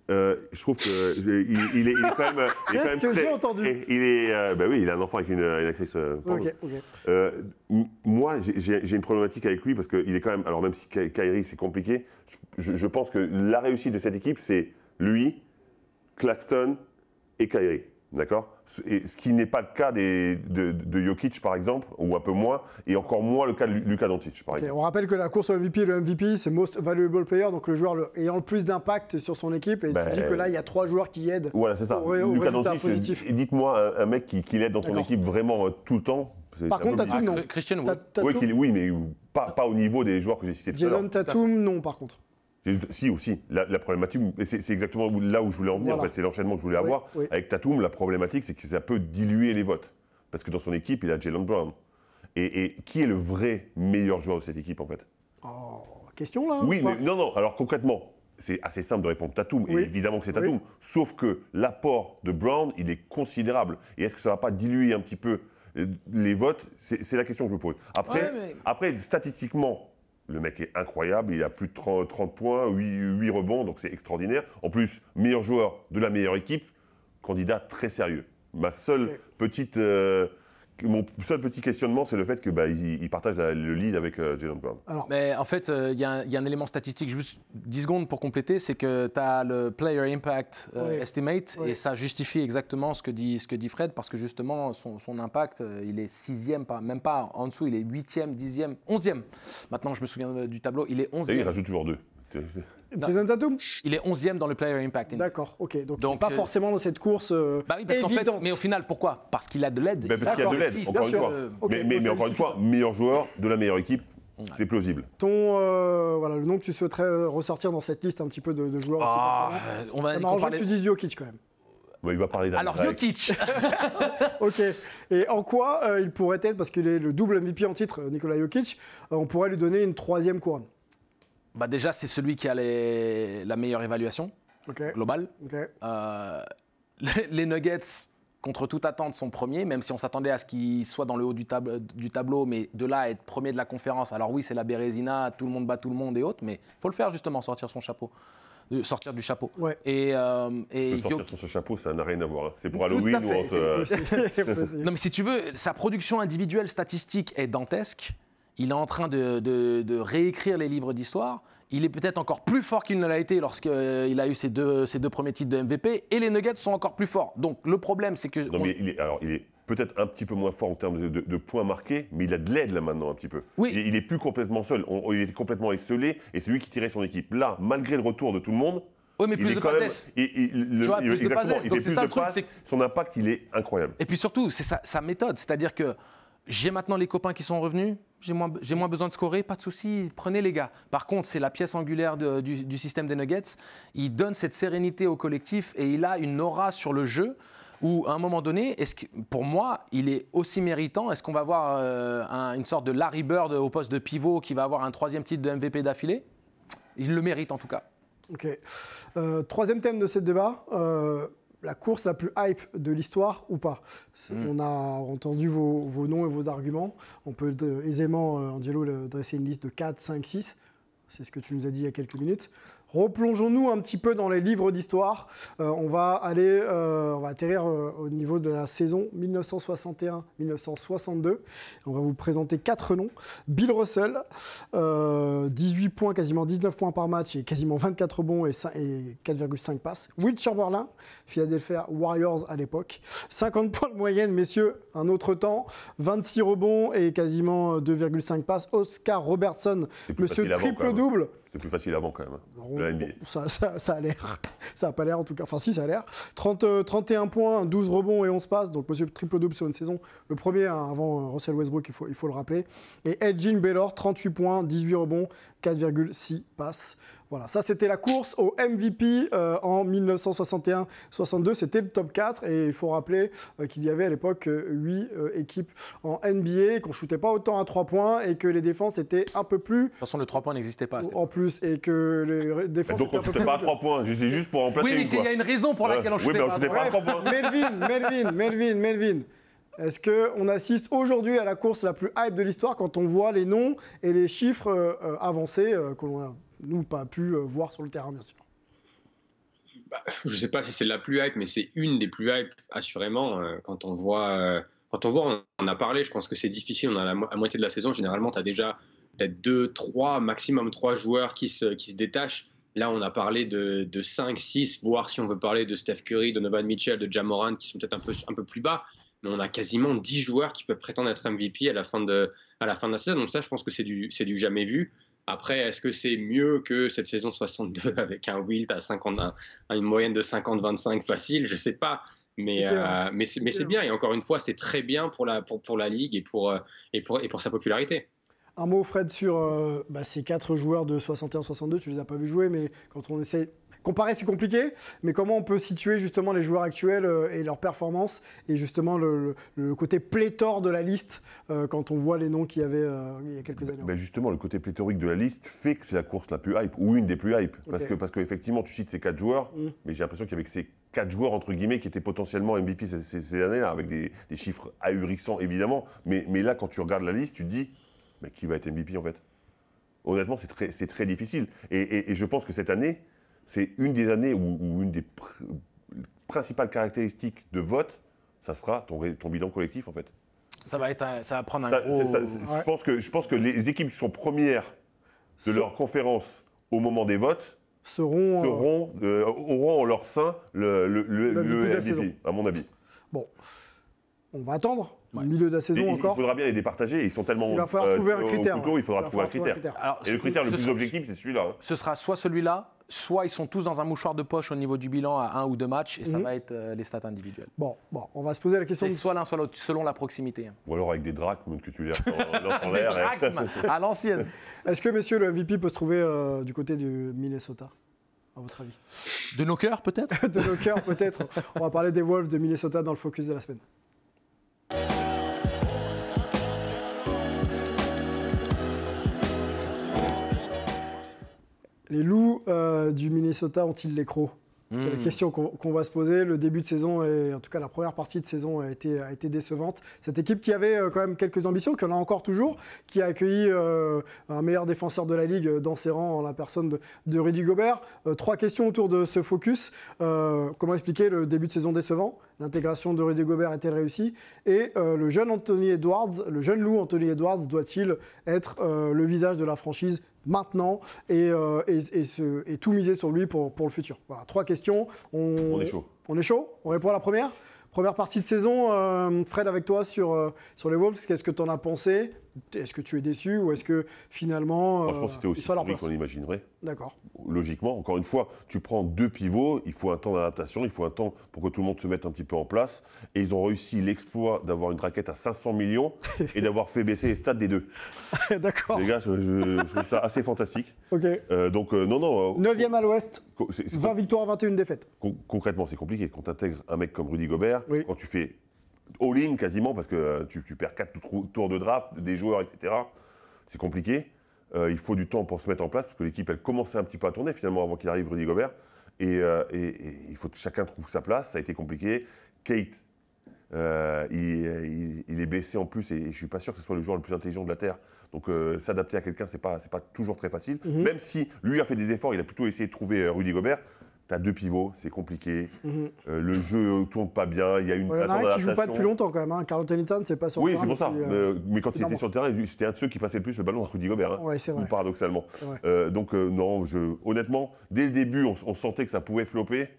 [SPEAKER 7] je trouve qu'il est quand même.
[SPEAKER 5] Qu'est-ce que j'ai entendu ?
[SPEAKER 7] Oui, il a un enfant avec une actrice porno.
[SPEAKER 5] Okay.
[SPEAKER 7] Moi, j'ai une problématique avec lui parce qu'il est quand même. Alors, même si Kyrie, c'est compliqué, je pense que la réussite de cette équipe, c'est lui, Claxton et Kyrie. D'accord ? Ce qui n'est pas le cas de Jokic, par exemple, ou un peu moins, et encore moins le cas de Luka Doncic, par exemple.
[SPEAKER 5] On rappelle que la course au MVP, le MVP, c'est Most Valuable Player, donc le joueur ayant le plus d'impact sur son équipe. Et tu dis que là, il y a 3 joueurs qui aident.
[SPEAKER 7] Voilà, c'est ça. Luka Doncic, dites-moi un mec qui l'aide dans son équipe vraiment tout le temps.
[SPEAKER 5] Par contre, Tatum, non.
[SPEAKER 6] Christian Wood.
[SPEAKER 7] Oui, mais pas au niveau des joueurs que j'ai cités tout à l'heure.
[SPEAKER 5] Jason Tatum, non, par contre.
[SPEAKER 7] Si, aussi. La problématique, c'est exactement là où je voulais en venir. Voilà. En fait, c'est l'enchaînement que je voulais avoir. Oui. Avec Tatum, la problématique, c'est que ça peut diluer les votes. Parce que dans son équipe, il a Jaylen Brown. Et qui est le vrai meilleur joueur de cette équipe, en fait ?
[SPEAKER 5] Question, là ?
[SPEAKER 7] Oui, mais non. Alors, concrètement, c'est assez simple de répondre Tatum. Et évidemment que c'est Tatum. Sauf que l'apport de Brown, il est considérable. Et est-ce que ça ne va pas diluer un petit peu les votes ? C'est la question que je me pose. Après, statistiquement... Le mec est incroyable, il a plus de 30 points, 8 rebonds, donc c'est extraordinaire. En plus, meilleur joueur de la meilleure équipe, candidat très sérieux. Mon seul petit questionnement, c'est le fait qu'il partage le lead avec Jaylen Brown.
[SPEAKER 6] Mais en fait, il y a un élément statistique, juste 10 secondes pour compléter, c'est que tu as le Player Impact Estimate, et ça justifie exactement ce que dit Fred, parce que justement, son impact, il est 6e, même pas en dessous, il est 8e, 10e, 11e. Maintenant, je me souviens du tableau, il est 11e.
[SPEAKER 7] Et il rajoute toujours 2.
[SPEAKER 5] Jason Tatum ?
[SPEAKER 6] Il est 11e dans le Player Impact Index.
[SPEAKER 5] D'accord, ok. Donc pas forcément dans cette course
[SPEAKER 6] oui, parce
[SPEAKER 5] évidente.
[SPEAKER 6] Mais au final, pourquoi ? Parce qu'il a de l'aide.
[SPEAKER 7] Parce qu'il a de l'aide, encore une fois. Mais encore une fois, meilleur joueur de la meilleure équipe, c'est plausible.
[SPEAKER 5] Le nom que tu souhaiterais ressortir dans cette liste un petit peu de joueurs aussi.
[SPEAKER 6] On va
[SPEAKER 5] ça m'arrangerait que tu dises Jokic quand même.
[SPEAKER 7] Il va parler d'un
[SPEAKER 6] Alors,
[SPEAKER 7] grec.
[SPEAKER 6] Jokic.
[SPEAKER 5] Ok. Et en quoi il pourrait être, parce qu'il est le double MVP en titre, Nikola Jokic, on pourrait lui donner une 3e couronne?
[SPEAKER 6] Bah déjà, c'est celui qui a la meilleure évaluation globale.
[SPEAKER 5] Ok.
[SPEAKER 6] Les Nuggets, contre toute attente, sont premiers, même si on s'attendait à ce qu'ils soient dans le haut du tableau, mais de là à être premier de la conférence. Alors oui, c'est la Bérésina, tout le monde bat tout le monde et autres, mais il faut le faire justement, sortir du chapeau.
[SPEAKER 5] Ouais.
[SPEAKER 7] Sortir sur ce chapeau, ça n'a rien à voir. Hein. C'est pour
[SPEAKER 6] Tout
[SPEAKER 7] Halloween
[SPEAKER 6] à fait,
[SPEAKER 7] où on se...
[SPEAKER 6] Non, mais si tu veux, sa production individuelle statistique est dantesque. Il est en train de réécrire les livres d'histoire. Il est peut-être encore plus fort qu'il ne l'a été lorsqu'il a eu ses deux premiers titres de MVP. Et les Nuggets sont encore plus forts. Donc le problème, c'est que...
[SPEAKER 7] Non, mais il est peut-être un petit peu moins fort en termes de points marqués, mais il a de l'aide là maintenant un petit peu.
[SPEAKER 6] Oui.
[SPEAKER 7] Il est plus complètement seul. Il était complètement esselé et c'est lui qui tirait son équipe. Là, malgré le retour de tout le monde,
[SPEAKER 6] oui, mais plus de passes.
[SPEAKER 7] Il fait plus de passes. Son impact, il est incroyable.
[SPEAKER 6] Et puis surtout, c'est sa méthode. C'est-à-dire que j'ai maintenant les copains qui sont revenus, j'ai moins besoin de scorer, pas de souci, prenez les gars. Par contre, c'est la pièce angulaire du système des Nuggets. Il donne cette sérénité au collectif et il a une aura sur le jeu où, à un moment donné, pour moi, il est aussi méritant. Est-ce qu'on va avoir une sorte de Larry Bird au poste de pivot qui va avoir un 3e titre de MVP d'affilée? Il le mérite en tout cas.
[SPEAKER 5] Ok. 3e thème de ce débat. La course la plus hype de l'histoire ou pas? On a entendu vos noms et vos arguments. On peut aisément, Angelo, dresser une liste de 4, 5, 6. C'est ce que tu nous as dit il y a quelques minutes. Replongeons-nous un petit peu dans les livres d'histoire. On va atterrir au niveau de la saison 1961-1962. On va vous présenter 4 noms. Bill Russell, 18 points, quasiment 19 points par match et quasiment 24 rebonds et 4,5 passes. Will Chamberlain, Philadelphia Warriors à l'époque. 50 points de moyenne, messieurs, un autre temps. 26 rebonds et quasiment 2,5 passes. Oscar Robertson, monsieur triple-double.
[SPEAKER 7] C'était plus facile avant quand même, la NBA.
[SPEAKER 5] Ça a l'air. Ça n'a pas l'air en tout cas. Enfin si, ça a l'air. 31 points, 12 rebonds et 11 passes. Donc monsieur triple-double sur une saison. Le premier avant Russell Westbrook, il faut le rappeler. Et Elgin Baylor, 38 points, 18 rebonds, 4,6 passes. Voilà, ça c'était la course au MVP en 1961-62. C'était le top 4 et il faut rappeler qu'il y avait à l'époque 8 équipes en NBA, qu'on ne shootait pas autant à 3 points et que les défenses étaient un peu plus...
[SPEAKER 6] De toute façon, le 3 points n'existait pas.
[SPEAKER 5] En plus, et que les défenses...
[SPEAKER 7] Donc on ne shootait pas à 3 points, c'est juste pour remplacer
[SPEAKER 6] une. Oui, mais il y a une raison pour laquelle on shootait pas.
[SPEAKER 7] Oui, mais on ne shootait pas à 3 points.
[SPEAKER 5] Melvin. Est-ce qu'on assiste aujourd'hui à la course la plus hype de l'histoire quand on voit les noms et les chiffres avancés que l'on a, nous, pas pu voir sur le terrain, bien sûr?
[SPEAKER 8] Je ne sais pas si c'est la plus hype, mais c'est une des plus hype, assurément. Quand on voit, on en a parlé, je pense que c'est difficile. On a la moitié de la saison. Généralement, tu as déjà peut-être 2, 3, maximum 3 joueurs qui se détachent. Là, on a parlé de 5, 6, voire si on veut parler de Steph Curry, de Donovan Mitchell, de Ja Morant, qui sont peut-être un peu plus bas. Mais on a quasiment 10 joueurs qui peuvent prétendre être MVP à la fin de la saison. Donc ça, je pense que c'est du jamais vu. Après, est-ce que c'est mieux que cette saison 62 avec un Wilt à une moyenne de 50-25 facile? Je ne sais pas. Mais c'est bien. Et encore une fois, c'est très bien pour la Ligue et pour sa popularité.
[SPEAKER 5] Un mot, Fred, sur ces 4 joueurs de 61-62. Tu ne les as pas vus jouer, mais quand on essaie... Comparer, c'est compliqué, mais comment on peut situer justement les joueurs actuels et leurs performances et justement le côté pléthore de la liste quand on voit les noms qu'il y avait il y a quelques années?
[SPEAKER 7] Justement, le côté pléthorique de la liste fait que c'est la course la plus hype, ou une des plus hype. Okay. Parce qu'effectivement, tu cites ces 4 joueurs, mais j'ai l'impression qu'il y avait que ces 4 joueurs, entre guillemets, qui étaient potentiellement MVP ces années-là, avec des chiffres ahurissants, évidemment. Mais là, quand tu regardes la liste, tu te dis, mais qui va être MVP, en fait? Honnêtement, c'est très difficile. Et je pense que cette année... C'est une des années où une des principales caractéristiques de vote, ça sera ton bilan collectif, en fait.
[SPEAKER 6] Ça va prendre un gros...
[SPEAKER 7] Je pense que les équipes qui sont premières de leur conférence au moment des votes auront en leur sein le MVP, à mon avis.
[SPEAKER 5] Bon, on va attendre. Milieu de la saison encore.
[SPEAKER 7] Il faudra bien les départager. Ils sont tellement.
[SPEAKER 5] Il va falloir trouver un critère.
[SPEAKER 7] Il faudra trouver un critère. Alors, et le critère le plus objectif, c'est celui-là.
[SPEAKER 6] Ce sera soit celui-là, soit ils sont tous dans un mouchoir de poche au niveau du bilan à 1 ou 2 matchs, et ça va être les stats individuelles.
[SPEAKER 5] Bon, on va se poser la question.
[SPEAKER 6] C'est soit l'un, soit l'autre, selon la proximité.
[SPEAKER 7] Ou alors avec des drachmes que tu lances en l'air.
[SPEAKER 6] Des drachmes à l'ancienne.
[SPEAKER 5] Est-ce que, messieurs, le MVP peut se trouver du côté du Minnesota, à votre avis?
[SPEAKER 6] De nos cœurs, peut-être.
[SPEAKER 5] De nos cœurs, peut-être. On va parler des Wolves de Minnesota dans le focus de la semaine. Les loups du Minnesota ont-ils les crocs ? C'est la question qu'on va se poser. Le début de saison, et en tout cas la première partie de saison, a été décevante. Cette équipe qui avait quand même quelques ambitions, qui en a encore toujours, qui a accueilli un meilleur défenseur de la Ligue dans ses rangs, en la personne de Rudy Gobert. 3 questions autour de ce focus. Comment expliquer le début de saison décevant ? L'intégration de Rudy Gobert est-elle réussie ? Et le jeune Anthony Edwards, le jeune loup Anthony Edwards, doit-il être le visage de la franchise maintenant et tout miser sur lui pour le futur? Voilà, 3 questions.
[SPEAKER 7] On est chaud.
[SPEAKER 5] On est chaud. On répond à la première. Première partie de saison, Fred, avec toi sur les Wolves, qu'est-ce que tu en as pensé ? Est-ce que tu es déçu ou est-ce que finalement...
[SPEAKER 7] Franchement, c'était aussi pourri qu'on imaginerait.
[SPEAKER 5] D'accord.
[SPEAKER 7] Logiquement, encore une fois, tu prends 2 pivots, il faut un temps d'adaptation, il faut un temps pour que tout le monde se mette un petit peu en place. Et ils ont réussi l'exploit d'avoir une raquette à 500 millions et d'avoir fait baisser les stats des 2.
[SPEAKER 5] D'accord.
[SPEAKER 7] Les gars, je trouve ça assez fantastique.
[SPEAKER 5] Ok.
[SPEAKER 7] Non.
[SPEAKER 5] 9e à l'Ouest,
[SPEAKER 7] c'est
[SPEAKER 5] 20 victoires, 21 défaites.
[SPEAKER 7] Concrètement, c'est compliqué. Quand tu intègres un mec comme Rudy Gobert,
[SPEAKER 5] oui.
[SPEAKER 7] Quand tu fais all-in quasiment, parce que tu perds 4 tours de draft, des joueurs, etc., c'est compliqué. Il faut du temps pour se mettre en place, parce que l'équipe, elle commençait un petit peu à tourner finalement avant qu'il arrive Rudy Gobert. Et il faut que chacun trouve sa place. Ça a été compliqué. Kate, il est blessé en plus, et je ne suis pas sûr que ce soit le joueur le plus intelligent de la Terre. Donc s'adapter à quelqu'un, c'est pas toujours très facile. Même si lui a fait des efforts, il a plutôt essayé de trouver Rudy Gobert. Tu as 2 pivots, c'est compliqué. Le jeu ne tourne pas bien. Il y a une
[SPEAKER 5] attente d'adaptation. Il ne joue pas depuis longtemps quand même. Hein. Carl Anthony Towns, c'est pas sur le terrain.
[SPEAKER 7] Oui, c'est pour ça. Mais quand il était sur le terrain, c'était un de ceux qui passait le plus le ballon à Rudy Gobert. Hein,
[SPEAKER 5] ouais, c'est vrai.
[SPEAKER 7] Paradoxalement.
[SPEAKER 5] Vrai.
[SPEAKER 7] Non, honnêtement, dès le début, on sentait que ça pouvait flopper.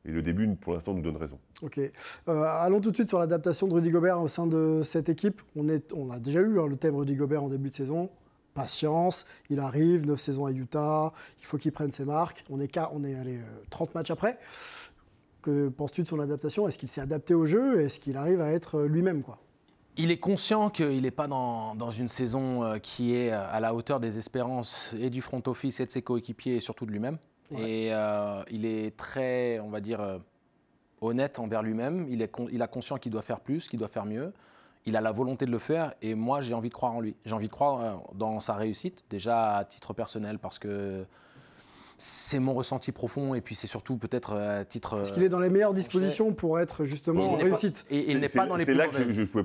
[SPEAKER 7] Et le début, pour l'instant, nous donne raison.
[SPEAKER 5] Ok. Allons tout de suite sur l'adaptation de Rudy Gobert au sein de cette équipe. On a déjà eu le thème Rudy Gobert en début de saison. Patience, il arrive, 9 saisons à Utah, il faut qu'il prenne ses marques. On est allé 30 matchs après. Que penses-tu de son adaptation ? Est-ce qu'il s'est adapté au jeu ? Est-ce qu'il arrive à être lui-même, quoi ?
[SPEAKER 6] Il est conscient qu'il n'est pas dans une saison qui est à la hauteur des espérances et du front office et de ses coéquipiers et surtout de lui-même. Ouais. Et il est très, on va dire, honnête envers lui-même. Il a conscience qu'il doit faire plus, qu'il doit faire mieux. Il a la volonté de le faire et moi, j'ai envie de croire en lui. J'ai envie de croire dans sa réussite, déjà à titre personnel, parce que c'est mon ressenti profond et puis c'est surtout peut-être à titre...
[SPEAKER 5] Parce qu'il est dans les meilleures dispositions pour être justement en réussite.
[SPEAKER 6] Et il n'est pas dans les plus mauvaises.
[SPEAKER 7] C'est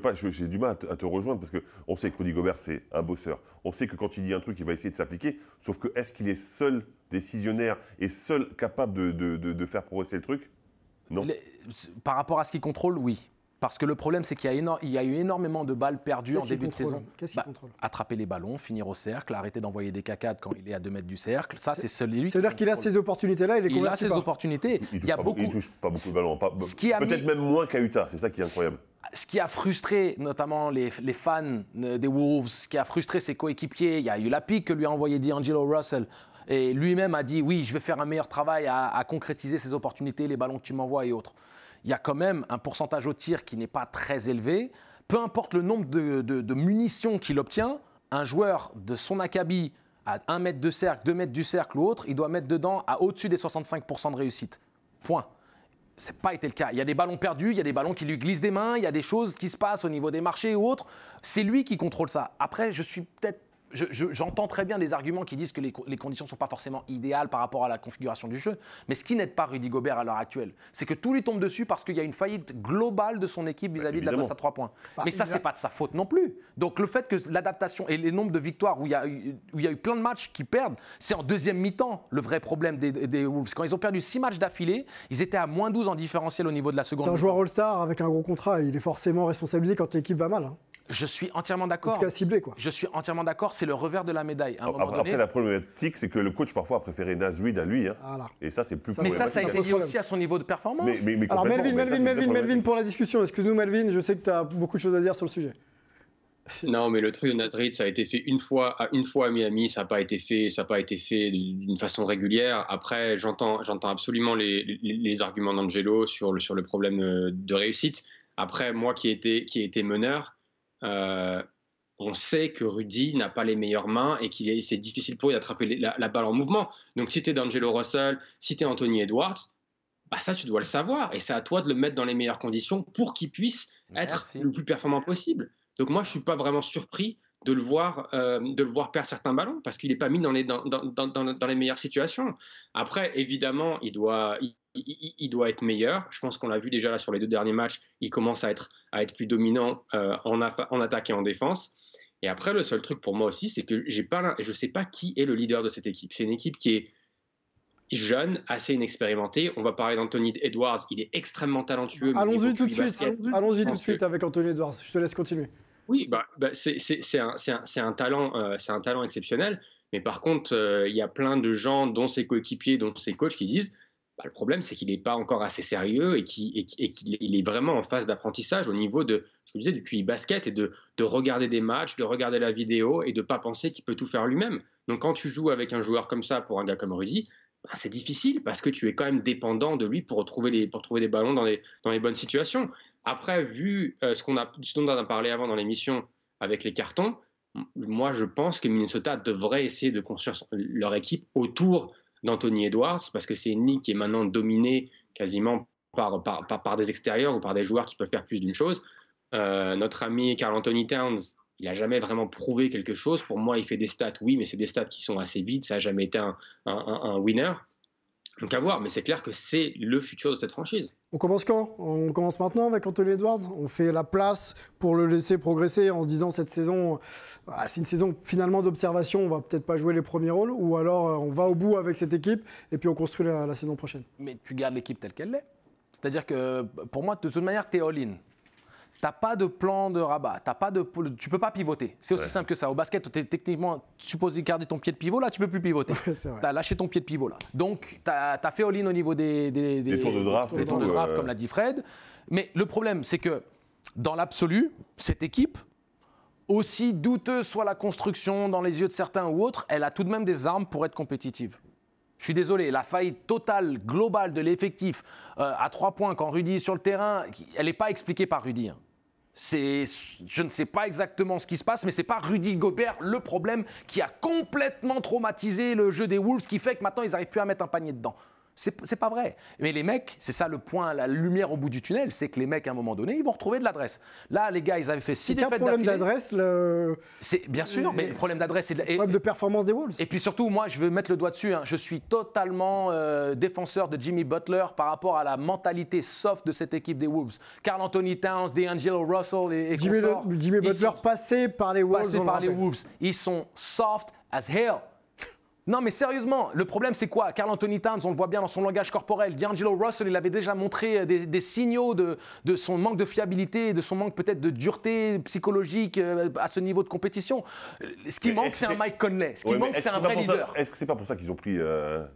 [SPEAKER 7] là que j'ai du mal à te rejoindre parce qu'on sait que Rudy Gobert, c'est un bosseur. On sait que quand il dit un truc, il va essayer de s'appliquer. Sauf que est-ce qu'il est seul décisionnaire et seul capable de faire progresser le truc ? Non.
[SPEAKER 6] Par rapport à ce qu'il contrôle, oui. Parce que le problème, c'est qu'il y a eu énormément de balles perdues en début de saison.
[SPEAKER 5] Qu'est-ce qu'il contrôle ?
[SPEAKER 6] Attraper les ballons, finir au cercle, arrêter d'envoyer des cacades quand il est à 2 mètres du cercle. Ça, c'est seul lui.
[SPEAKER 5] C'est-à-dire qu'il a ces opportunités-là, il
[SPEAKER 6] a ces opportunités.
[SPEAKER 7] Il touche pas beaucoup de ballons. Peut-être même moins qu'à Utah. C'est ça qui est incroyable.
[SPEAKER 6] Ce qui a frustré notamment les fans des Wolves, ce qui a frustré ses coéquipiers, il y a eu la pique que lui a envoyé D'Angelo Russell. Et lui-même a dit, oui, je vais faire un meilleur travail à concrétiser ces opportunités, les ballons que tu m'envoies et autres. Il y a quand même un pourcentage au tir qui n'est pas très élevé. Peu importe le nombre de munitions qu'il obtient, un joueur de son acabit à 1 mètre de cercle, 2 mètres du cercle ou autre, il doit mettre dedans à au-dessus des 65% de réussite. Point. Ça n'a pas été le cas. Il y a des ballons perdus, il y a des ballons qui lui glissent des mains, il y a des choses qui se passent au niveau des marchés ou autres. C'est lui qui contrôle ça. Après, j'entends très bien des arguments qui disent que les conditions ne sont pas forcément idéales par rapport à la configuration du jeu. Mais ce qui n'aide pas Rudy Gobert à l'heure actuelle, c'est que tout lui tombe dessus parce qu'il y a une faillite globale de son équipe vis-à-vis de la passe à 3 points. Mais ça, ce n'est pas de sa faute non plus. Donc le fait que l'adaptation et les nombres de victoires où il y a eu plein de matchs qui perdent, c'est en deuxième mi-temps le vrai problème des Wolves. Quand ils ont perdu 6 matchs d'affilée, ils étaient à moins 12 en différentiel au niveau de la seconde.
[SPEAKER 5] C'est un joueur All-Star avec un gros contrat. Il est forcément responsabilisé quand l'équipe va mal. Hein.
[SPEAKER 6] Je suis entièrement d'accord.
[SPEAKER 5] En tout cas, ciblé, quoi.
[SPEAKER 6] Je suis entièrement d'accord, c'est le revers de la médaille.
[SPEAKER 7] Après, la problématique, c'est que le coach, parfois, a préféré Naz Reid à lui. Hein. Voilà. Et ça, c'est plus problématique.
[SPEAKER 6] Mais ça a été lié aussi à son niveau de performance.
[SPEAKER 5] Alors, Melvin, pour la discussion. Excuse-nous, Melvin, je sais que tu as beaucoup de choses à dire sur le sujet.
[SPEAKER 8] Non, mais le truc de Naz Reid, ça a été fait une fois à Miami, ça n'a pas été fait d'une façon régulière. Après, j'entends absolument les arguments d'Angelo sur le problème de réussite. Après, moi qui ai été meneur, on sait que Rudy n'a pas les meilleures mains et c'est difficile pour lui d'attraper la balle en mouvement. Donc si tu es D'Angelo Russell, si tu es Anthony Edwards, bah ça tu dois le savoir et c'est à toi de le mettre dans les meilleures conditions pour qu'il puisse être le plus performant possible. Donc moi je suis pas vraiment surpris de le voir perdre certains ballons parce qu'il n'est pas mis dans les meilleures situations. Après évidemment il doit être meilleur. Je pense qu'on l'a vu déjà là sur les 2 derniers matchs, il commence à être plus dominant en attaque et en défense. Et après le seul truc pour moi aussi c'est que je ne sais pas qui est le leader de cette équipe. C'est une équipe qui est jeune, assez inexpérimenté. On va parler d'Anthony Edwards, il est extrêmement talentueux.
[SPEAKER 5] Allons-y tout de suite avec Anthony Edwards, je te laisse continuer.
[SPEAKER 8] Oui, c'est un talent exceptionnel, mais par contre, il y a plein de gens, dont ses coéquipiers, dont ses coachs, qui disent le problème, c'est qu'il n'est pas encore assez sérieux et qu'il est vraiment en phase d'apprentissage au niveau de ce que je disais, du QI basket et de regarder des matchs, de regarder la vidéo et de ne pas penser qu'il peut tout faire lui-même. Donc quand tu joues avec un joueur comme ça, pour un gars comme Rudy, c'est difficile parce que tu es quand même dépendant de lui pour trouver des ballons dans les bonnes situations. Après, vu ce dont on a parlé avant dans l'émission avec les cartons, moi je pense que Minnesota devrait essayer de construire leur équipe autour d'Anthony Edwards parce que c'est une ligue qui est maintenant dominée quasiment par des extérieurs ou par des joueurs qui peuvent faire plus d'une chose. Notre ami Karl Anthony Towns, il n'a jamais vraiment prouvé quelque chose. Pour moi, il fait des stats, oui, mais c'est des stats qui sont assez vides. Ça n'a jamais été un winner. Donc à voir, mais c'est clair que c'est le futur de cette franchise.
[SPEAKER 5] On commence quand ? On commence maintenant avec Anthony Edwards ? On fait la place pour le laisser progresser en se disant cette saison, c'est une saison finalement d'observation, on va peut-être pas jouer les premiers rôles, ou alors on va au bout avec cette équipe et puis on construit la saison prochaine.
[SPEAKER 6] Mais tu gardes l'équipe telle qu'elle l'est. C'est-à-dire que pour moi, de toute manière, tu es all-in. T'as pas de plan de rabat, tu peux pas pivoter. C'est aussi simple que ça. Au basket, tu es techniquement supposé garder ton pied de pivot, là tu peux plus pivoter. Tu as lâché ton pied de pivot là. Donc tu as fait all-in au niveau des
[SPEAKER 7] tours de draft,
[SPEAKER 6] comme l'a dit Fred. Mais le problème, c'est que dans l'absolu, cette équipe, aussi douteuse soit la construction dans les yeux de certains ou autres, elle a tout de même des armes pour être compétitive. Je suis désolé, la faillite totale, globale de l'effectif à 3 points quand Rudy est sur le terrain, elle n'est pas expliquée par Rudy. Je ne sais pas exactement ce qui se passe, mais ce n'est pas Rudy Gobert le problème qui a complètement traumatisé le jeu des Wolves, qui fait que maintenant ils n'arrivent plus à mettre un panier dedans. C'est pas vrai. Mais les mecs, c'est ça le point, la lumière au bout du tunnel, c'est que les mecs, à un moment donné, ils vont retrouver de l'adresse. Là, les gars, ils avaient fait 6 défaites d'affilée.
[SPEAKER 5] C'est un problème d'adresse,
[SPEAKER 6] C'est bien sûr, mais le problème d'adresse, c'est
[SPEAKER 5] le problème de performance des Wolves.
[SPEAKER 6] Et puis surtout, moi, je veux mettre le doigt dessus. Je suis totalement défenseur de Jimmy Butler par rapport à la mentalité soft de cette équipe des Wolves. Karl Anthony Towns, D'Angelo Russell et
[SPEAKER 5] Jimmy Butler passé par les Wolves.
[SPEAKER 6] Ils sont soft as hell. Non, mais sérieusement, le problème, c'est quoi ? Karl Anthony Towns, on le voit bien dans son langage corporel. D'Angelo Russell, il avait déjà montré des signaux de son manque de fiabilité, de son manque peut-être de dureté psychologique à ce niveau de compétition. Ce qui manque, c'est un Mike Conley. Ce qui manque, c'est un vrai leader.
[SPEAKER 7] Est-ce que c'est pas pour ça qu'ils ont pris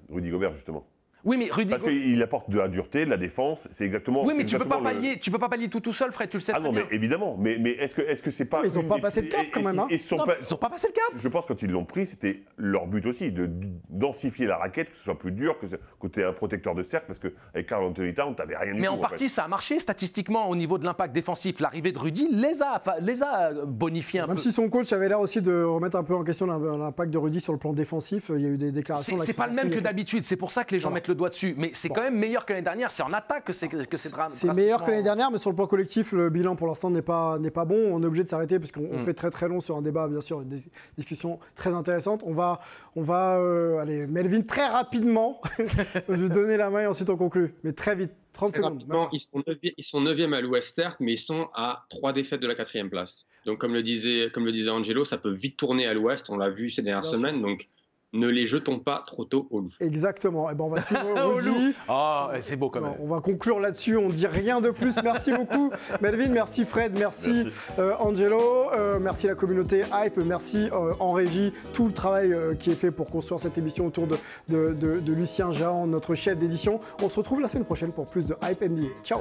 [SPEAKER 7] Rudy Gobert, justement ?
[SPEAKER 6] Oui, mais Rudy
[SPEAKER 7] Parce qu'il apporte de la dureté, de la défense, c'est exactement.
[SPEAKER 6] Oui, mais tu peux pas pallier tout seul, Fred, tu le sais très bien.
[SPEAKER 7] Mais évidemment, mais est-ce que c'est pas.
[SPEAKER 5] Ils n'ont pas passé le cap quand même.
[SPEAKER 6] Ils sont pas passé le cap.
[SPEAKER 7] Je pense que quand ils l'ont pris, c'était leur but aussi, de densifier la raquette, que ce soit plus dur, que tu aies un protecteur de cercle, parce qu'avec Karl Anthony Towns, tu n'avais rien du tout.
[SPEAKER 6] Mais en partie, ça a marché statistiquement au niveau de l'impact défensif. L'arrivée de Rudy les a bonifiés un peu.
[SPEAKER 5] Même si son coach avait l'air aussi de remettre un peu en question l'impact de Rudy sur le plan défensif, il y a eu des déclarations.
[SPEAKER 6] C'est pas le même que d'habitude, c'est pour ça que les gens mettent le doigt dessus. Mais c'est quand même meilleur que l'année dernière, c'est en attaque que c'est
[SPEAKER 5] C'est meilleur que l'année dernière, mais sur le plan collectif, le bilan pour l'instant n'est pas bon. On est obligé de s'arrêter parce qu'on fait très très long sur un débat, bien sûr, des discussions très intéressantes. On va aller, Melvin, très rapidement, lui donner la main et ensuite on conclut. Mais très vite, 30 secondes.
[SPEAKER 8] Ils sont 9e à l'Ouest, certes, mais ils sont à 3 défaites de la 4e place. Donc comme le disait Angelo, ça peut vite tourner à l'Ouest, on l'a vu ces dernières semaines. Donc ne les jetons pas trop tôt au loup.
[SPEAKER 5] Exactement. Et ben on va suivre Rudy.
[SPEAKER 6] C'est beau quand même.
[SPEAKER 5] On va conclure là-dessus. On ne dit rien de plus. Merci beaucoup, Melvin. Merci Fred. Merci. Angelo. Merci la communauté Hype. Merci en régie. Tout le travail qui est fait pour construire cette émission autour de Lucien Jean, notre chef d'édition. On se retrouve la semaine prochaine pour plus de Hype NBA. Ciao.